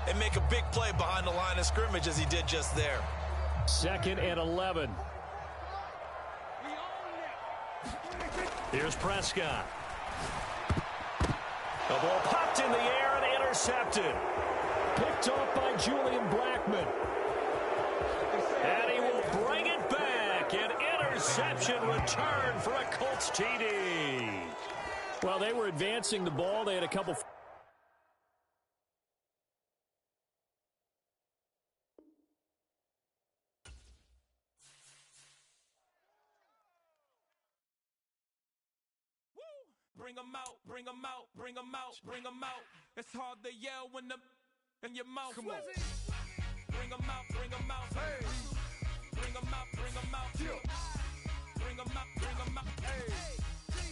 and make a big play behind the line of scrimmage as he did just there. 2nd and 11. Here's Prescott. The ball popped in the air and intercepted. Picked off by Julian Blackmon. And he will bring it back. An interception return for a Colts TD. Well, they were advancing the ball. They had a couple. Bring them out, bring them out, bring them out, bring them out. It's hard to yell when in your mouth. Come on. Bring them out, bring them out. Hey. Bring them out, bring them out. Yeah. Bring them out, bring them out. Hey.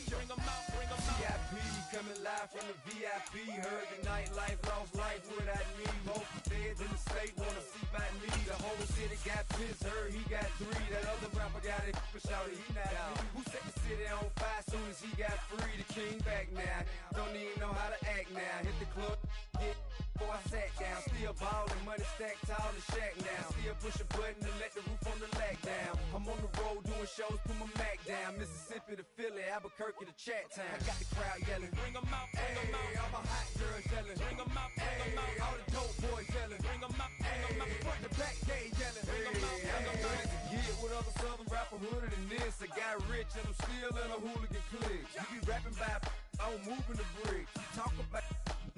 Bring them out, bring them out. VIP coming live from the VIP. Heard the nightlife, lost life without me. Both feds in the state wanna see by me. The whole city got pissed, heard he got 3. That other rapper got it, but shouted he not me. Who set the city on fire soon as he got free? The king back now, don't even know how to act now. Hit the club, get before I sat down. Still ballin', money stacked tall and shack now. Still push a button to let the roof on the lag down. I'm on the road doing shows, put my Mac down. Mississippi to Philly, Albuquerque to Chat Town. I got the crowd yelling, bring them out, bring them out. All my hot girls yelling, bring them out, bring them out. All the dope boys yelling, bring them out, bring them out. Front the back gate yelling, bring them out, bring them out. Get with other southern rapper hooded than this. I got rich and I'm still in a hooligan clique. You be rapping by, I'm moving the bricks. You talk about,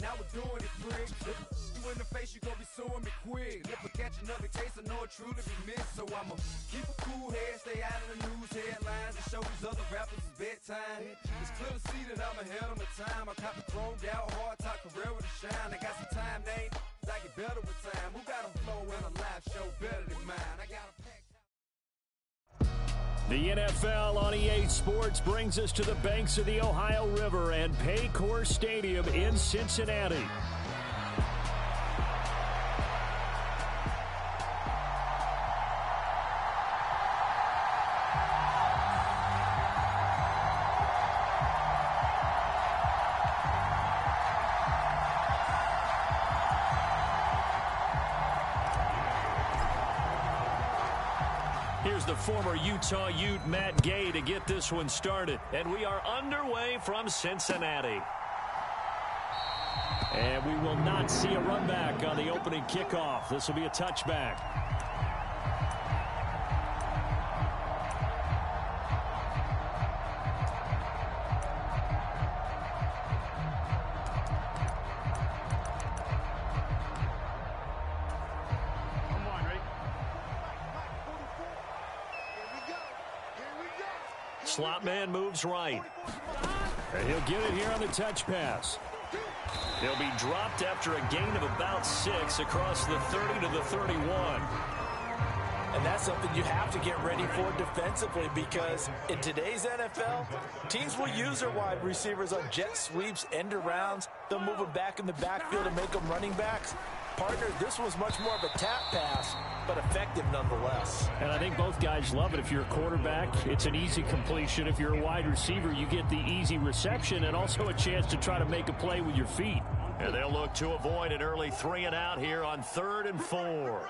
now we're doing it, prick. You in the face, you gon' be suing me quick. Never catch another case, I know it truly be missed. So I'ma keep a cool head, stay out of the news headlines, and show these other rappers it's bedtime. It's clear to see that I'm ahead of my time. I copy chromed out, hard top career with a shine. I got some time, they ain't I get better with time. Who got a flow and a live show better than mine? I got a packed. The NFL on EA Sports brings us to the banks of the Ohio River and Paycor Stadium in Cincinnati. Here's the former Utah Ute, Matt Gay, to get this one started. And we are underway from Cincinnati. And we will not see a run back on the opening kickoff. This will be a touchback. Slot man moves right. And he'll get it here on the touch pass. He'll be dropped after a gain of about 6 across the 30 to the 31. And that's something you have to get ready for defensively, because in today's NFL, teams will use their wide receivers on jet sweeps, end arounds. They'll move them back in the backfield to make them running backs. Partner, this was much more of a tap pass, but effective nonetheless. And I think both guys love it. If you're a quarterback, it's an easy completion. If you're a wide receiver, you get the easy reception and also a chance to try to make a play with your feet. And they'll look to avoid an early 3 and out here on 3rd and 4.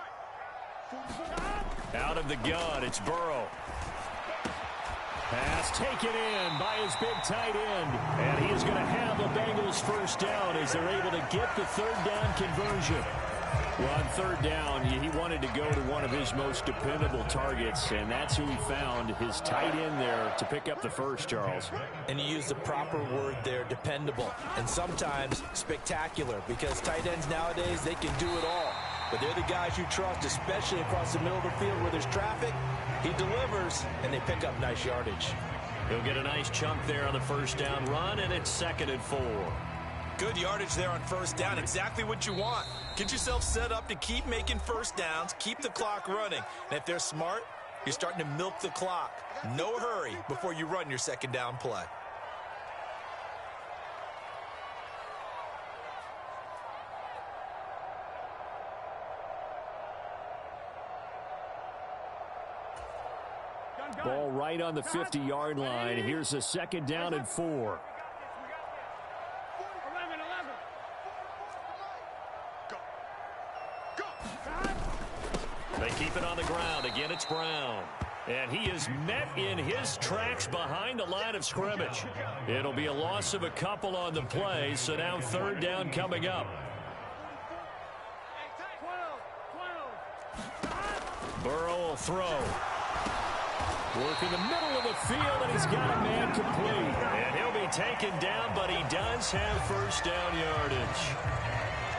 Out of the gun, it's Burrow. Pass taken in by his big tight end. And he is going to have the Bengals first down as they're able to get the 3rd down conversion. Well, on 3rd down, he wanted to go to one of his most dependable targets, and that's who he found, his tight end there, to pick up the first, Charles. And you use the proper word there, dependable, and sometimes spectacular, because tight ends nowadays, they can do it all. But they're the guys you trust, especially across the middle of the field where there's traffic. He delivers, and they pick up nice yardage. He'll get a nice chunk there on the first down run, and it's 2nd and 4. Good yardage there on first down. Exactly what you want. Get yourself set up to keep making first downs, keep the clock running. And if they're smart, you're starting to milk the clock. No hurry before you run your 2nd down play. Ball right on the 50-yard line. Here's a 2nd down and 4. They keep it on the ground. Again, it's Brown. And he is met in his tracks behind the line of scrimmage. It'll be a loss of a couple on the play, so now 3rd down coming up. Burrow will throw. Work in the middle of the field, and he's got a man complete. And he'll be taken down, but he does have first down yardage.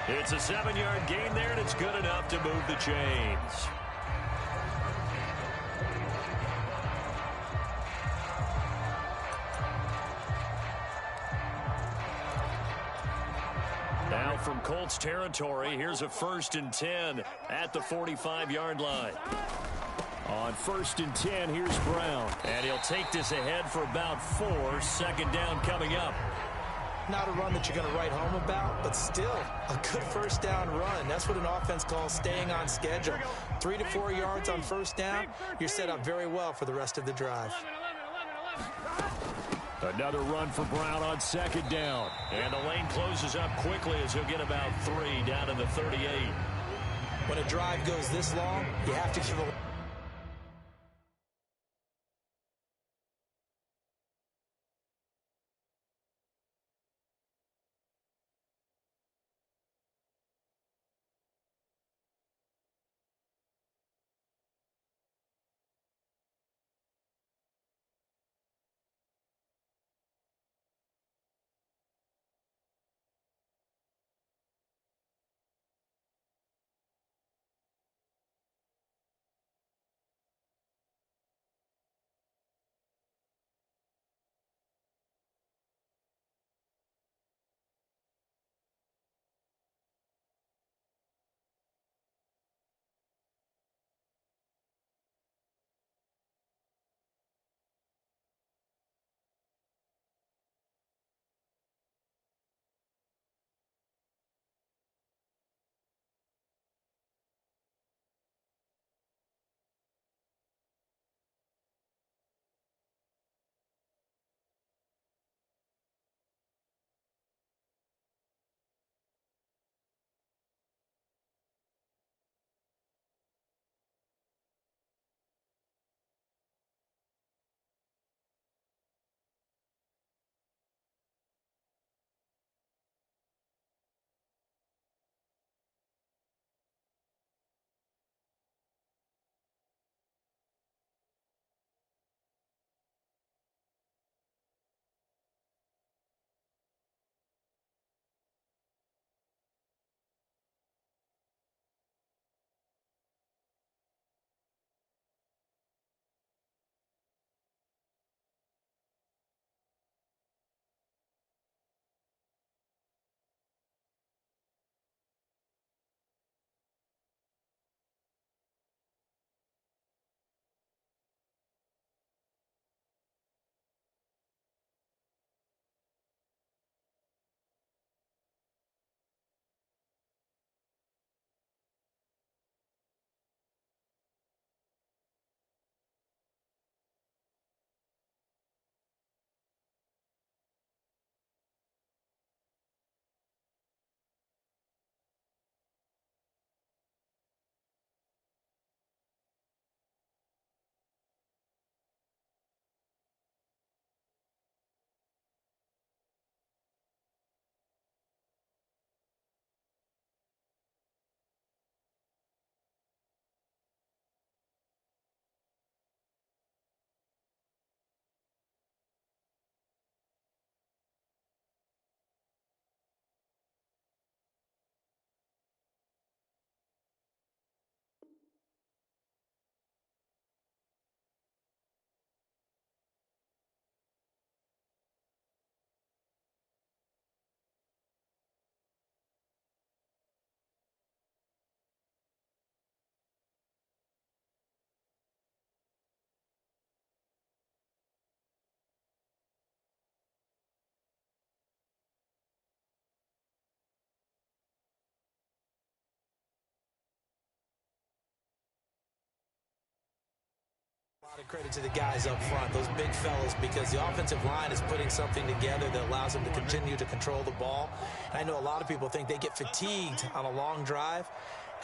It's a 7-yard gain there, and it's good enough to move the chains. Now from Colts territory, here's a 1st and 10 at the 45-yard line. On 1st and 10, here's Brown. And he'll take this ahead for about 4. 2nd down coming up. Not a run that you're going to write home about, but still a good first down run. That's what an offense calls staying on schedule. 3 to 4 yards on first down, you're set up very well for the rest of the drive. Another run for Brown on 2nd down. And the lane closes up quickly as he'll get about 3 down to the 38. When a drive goes this long, you have to give a Credit to the guys up front, those big fellas, because the offensive line is putting something together that allows them to continue to control the ball. And I know a lot of people think they get fatigued on a long drive.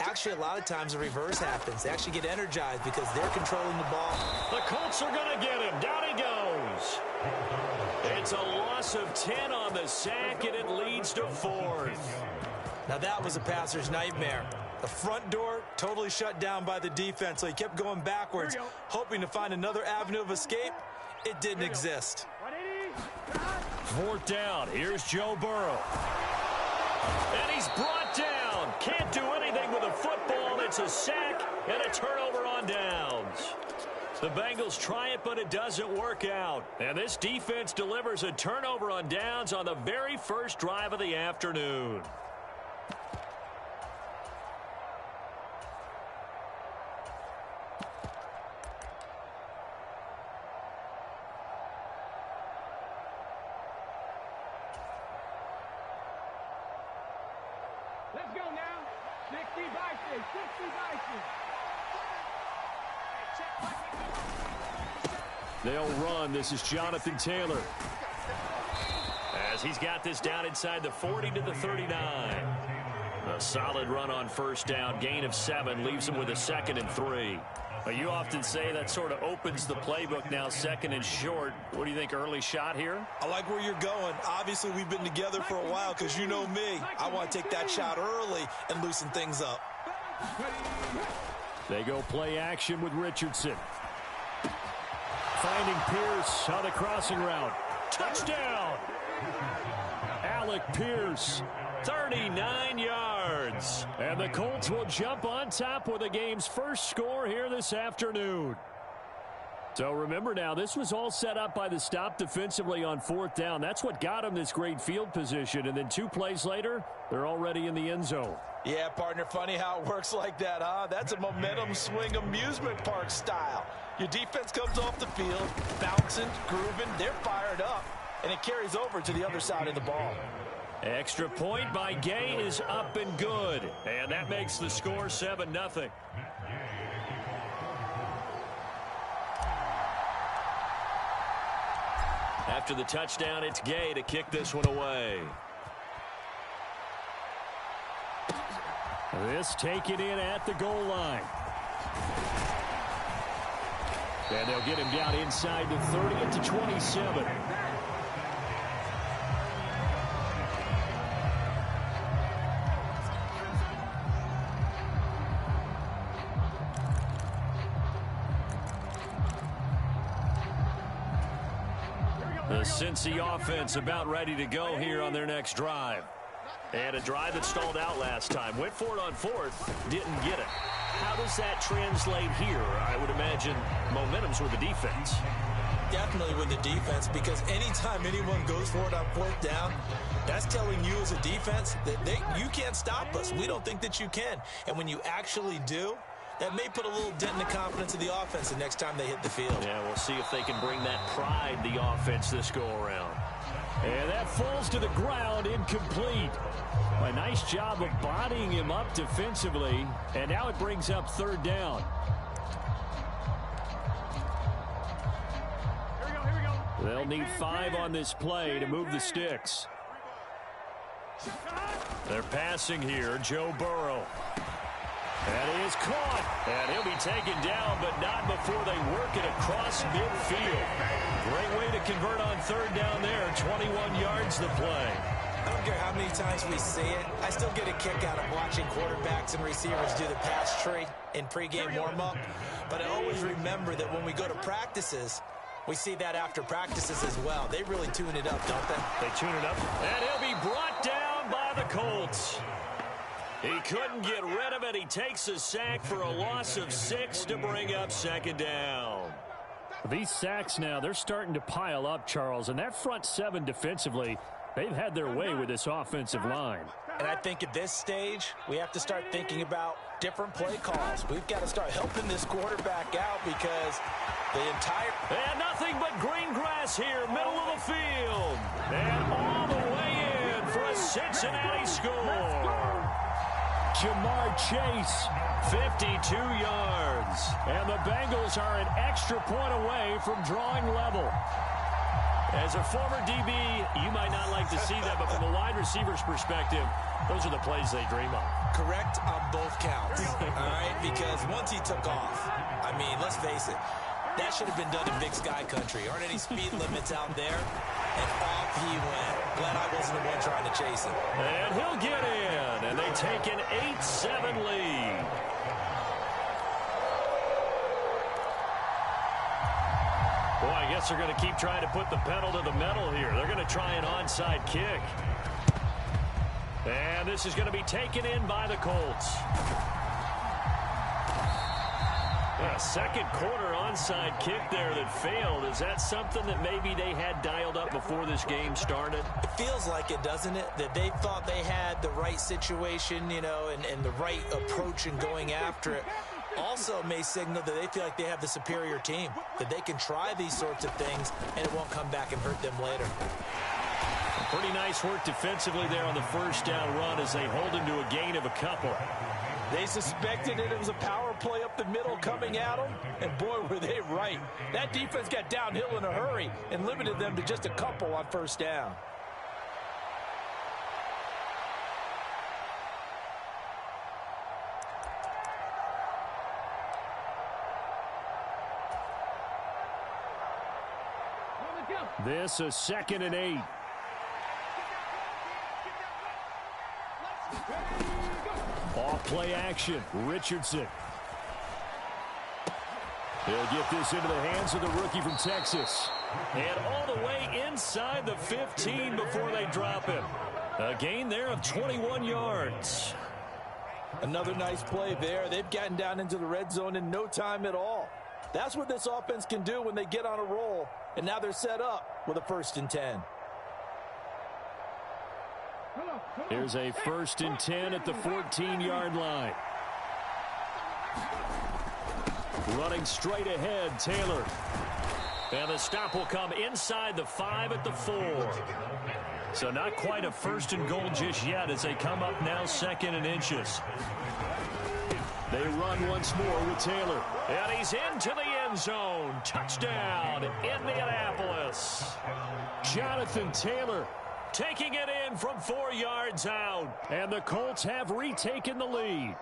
Actually, a lot of times the reverse happens. They actually get energized because they're controlling the ball. The Colts are going to get him. Down he goes. It's a loss of 10 on the sack, and it leads to 4th. Now that was a passer's nightmare. The front door totally shut down by the defense, so he kept going backwards, hoping to find another avenue of escape. It didn't exist. 4th down. Here's Joe Burrow. And he's brought down. Can't do anything with a football. It's a sack and a turnover on downs. The Bengals try it, but it doesn't work out. And this defense delivers a turnover on downs on the very first drive of the afternoon. Let's go now. 60 Bison, 60 Bison. They'll run. This is Jonathan Taylor. As he's got this down inside the 40 to the 39. A solid run on first down. Gain of 7 leaves him with a 2nd and 3. You often say that sort of opens the playbook now, 2nd and short. What do you think, early shot here? I like where you're going. Obviously, we've been together for a while because you know me. I want to take that shot early and loosen things up. They go play action with Richardson. Finding Pierce on the crossing route. Touchdown! Alec Pierce, 39 yards. And the Colts will jump on top with the game's first score here this afternoon. So remember now, this was all set up by the stop defensively on 4th down. That's what got them this great field position. And then 2 plays later, they're already in the end zone. Yeah, partner, funny how it works like that, huh? That's a momentum swing amusement park style. Your defense comes off the field, bouncing, grooving, they're fired up, and it carries over to the other side of the ball. Extra point by Gay is up and good. And that makes the score 7-0. After the touchdown, it's Gay to kick this one away. This taken in at the goal line. And they'll get him down inside the 30 to 27. The Cincy offense about ready to go here on their next drive. And a drive that stalled out last time. Went for it on 4th, didn't get it. How does that translate here? I would imagine momentum's with the defense. Definitely with the defense, because anytime anyone goes for it on 4th down, that's telling you as a defense that you can't stop us. We don't think that you can. And when you actually do, that may put a little dent in the confidence of the offense the next time they hit the field. Yeah, we'll see if they can bring that pride, the offense, this go-around. And that falls to the ground, incomplete. A nice job of bodying him up defensively. And now it brings up 3rd down. Here we go. They'll need 5 on this play to move the sticks. They're passing here, Joe Burrow. And he is caught. And he'll be taken down, but not before they work it across midfield. Great way to convert on 3rd down there. 21 yards the play. I don't care how many times we see it. I still get a kick out of watching quarterbacks and receivers do the pass tree in pregame warm-up. But I always remember that when we go to practices, we see that after practices as well. They really tune it up, don't they? They tune it up. And he'll be brought down by the Colts. He couldn't get rid of it. He takes a sack for a loss of 6 to bring up 2nd down. These sacks now, they're starting to pile up, Charles. And that front 7 defensively, they've had their way with this offensive line. And I think at this stage, we have to start thinking about different play calls. We've got to start helping this quarterback out because the entire... And nothing but green grass here, middle of the field. And all the way in for a Cincinnati score. Jamar Chase, 52 yards. And the Bengals are an extra point away from drawing level. As a former DB, you might not like to see that, but from a wide receiver's perspective, those are the plays they dream of. Correct on both counts, all right? Because once he took off, I mean, let's face it, that should have been done in Big Sky Country. Aren't any speed limits out there? And off he went. Glad I wasn't the one trying to chase him. And he'll get in, and they take an 8-7 lead. Boy, I guess they're going to keep trying to put the pedal to the metal here. They're going to try an onside kick. And this is going to be taken in by the Colts. A second quarter onside kick there that failed. Is that something that maybe they had dialed up before this game started? It feels like it, doesn't it? That they thought they had the right situation, you know, and the right approach in going after it. Also may signal that they feel like they have the superior team, that they can try these sorts of things and it won't come back and hurt them later. Pretty nice work defensively there on the first down run as they hold him to a gain of a couple. They suspected it was a power play up the middle coming at them, and boy, were they right. That defense got downhill in a hurry and limited them to just a couple on first down. This is 2nd and 8. Off play action. Richardson. He'll get this into the hands of the rookie from Texas. And all the way inside the 15 before they drop him. A gain there of 21 yards. Another nice play there. They've gotten down into the red zone in no time at all. That's what this offense can do when they get on a roll. And now they're set up with a 1st and 10. Here's a 1st and 10 at the 14-yard line. Running straight ahead, Taylor. And the stop will come inside the 5 at the 4. So not quite a 1st and goal just yet as they come up now 2nd and inches. They run once more with Taylor. And he's into the end zone. Touchdown, Indianapolis. Jonathan Taylor taking it in from 4 yards out. And the Colts have retaken the lead.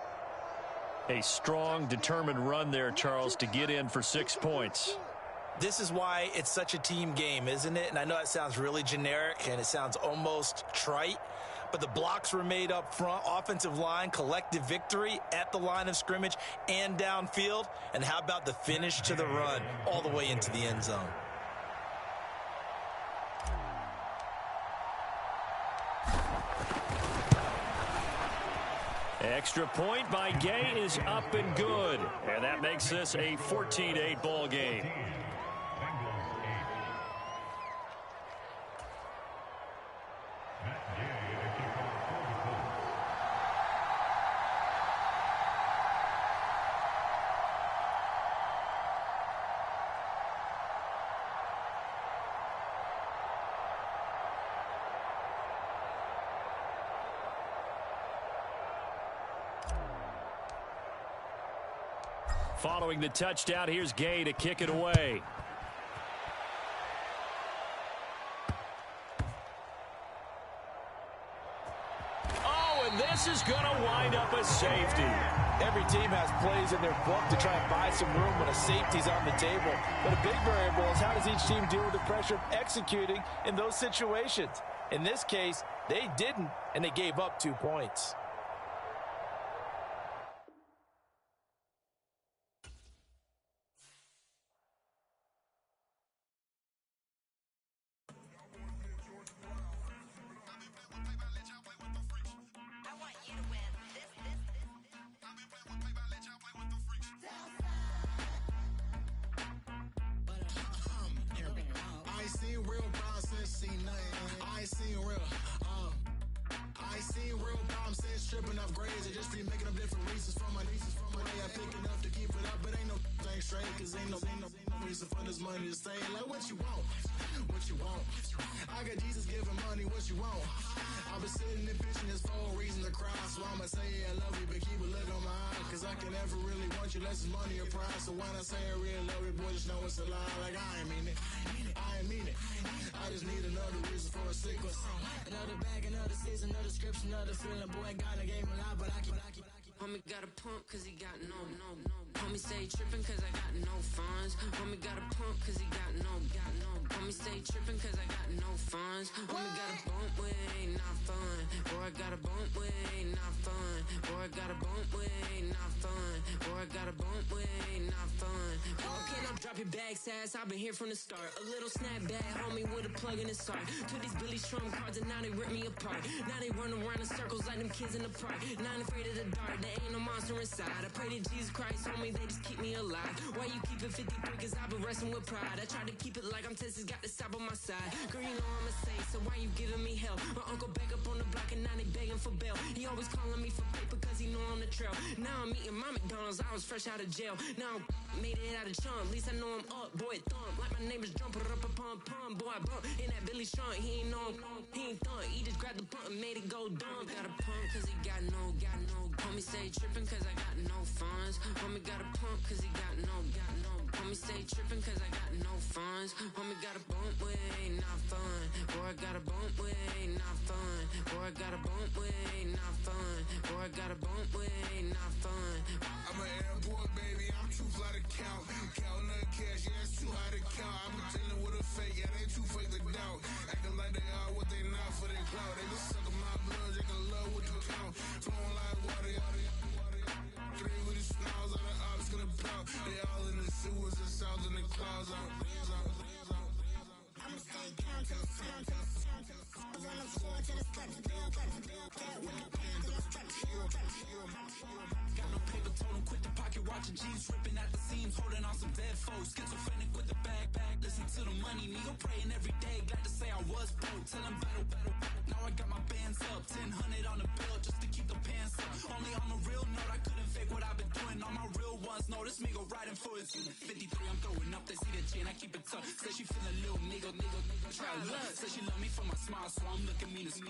A strong, determined run there, Charles, to get in for 6 points. This is why it's such a team game, isn't it? And I know it sounds really generic and it sounds almost trite, but the blocks were made up front, offensive line, collective victory at the line of scrimmage and downfield. And how about the finish to the run all the way into the end zone? Extra point by Gay is up and good. And that makes this a 14-8 ball game. Following the touchdown, here's Gay to kick it away. Oh, and this is going to wind up a safety. Every team has plays in their book to try and buy some room when a safety's on the table. But a big variable is how does each team deal with the pressure of executing in those situations? In this case, they didn't, and they gave up 2 points. reason for this money to say, like, what you want? What you want? I got Jesus giving money, what you want? I've been sitting and pitching this for a reason to cry. So I'ma say I love you, but keep a look on my eye. Cause I can never really want you unless it's money or pride. So when I say I really love you, boy, just know it's a lie. Like I ain't mean it. I ain't mean it. I just need another reason for a sequence. Another bag, another season, another description, another feeling. Boy, got a game a lot, but I keep. Homie got a pump cause he got no. Homie stay trippin' cause I got no funds. Homie got a pump cause he got no. Homie stay trippin' cause I got no funds. Homie got a bump with ain't not fun. Boy, I got a bump with ain't not fun. Boy, I got a bump with ain't not fun. Boy, I got a bump with ain't not fun. Okay, now drop your bag, sass. I've been here from the start. A little snapback, homie, with a plug in his heart. Took these Billy Strum cards and now they rip me apart. Now they run around in circles like them kids in the park. Now I'm afraid of the dark. There ain't no monster inside. I pray to Jesus Christ, homie, they just keep me alive. Why you keep it 53? Cause I've been wrestling with pride. I try to keep it like I'm Texas, got the stop on my side. Girl, you know I'm a saint, so why you giving me hell? My uncle back up on the block and now they begging for bail. He always calling me for paper cause he know I'm the trail. Now I'm eating my McDonald's, I was fresh out of jail. Now I made it out of chump, at least I know I'm up. Boy, thump, like my neighbors jump, up a pump. Boy, I bump in that Billy Strong, he ain't know, he ain't thump. He just grabbed the pump and made it go dumb. Got a pump cause he got no. Homie stay trippin' cause I got no funds. Homie got a pump cause he got no. Homie stay trippin' cause I got no funds. Homie got a bump with ain't not fun. Boy, I got a bump with ain't not fun. Boy, I got a bump with ain't not fun. Boy, I got a bump with ain't not fun. I'm an airport baby, I'm too fly to count. Counting the cash, yeah, it's too high to count. I'm pretending with a fake, yeah, they too fake to doubt. Acting like they are what they not for their clout. They just suckin' my blood, they can love what you count. Flowing like water. Three with the smiles on the ops gonna plow. They all in the sewers and south in the clouds. I'ma stay down to the sound, to the sound, to the sound. On the floor to the steps, bill, with the pen to the steps. Got no paper, told him quit the pocket, watching jeans ripping at the seams, holding on some dead foes. Schizophrenic with the bag, listen to the money, nigga praying every day. Glad to say I was broke, tell him battle. Now I got my bands up, 1000 on the bill just to keep the pants up. Only on a real note, I couldn't fake what I've been doing. All my real ones know this nigga riding for his 53, I'm throwing up, they see the chain, I keep it tough. Say she feeling little nigga, try love. Say she love me for my smile, so I'm looking mean as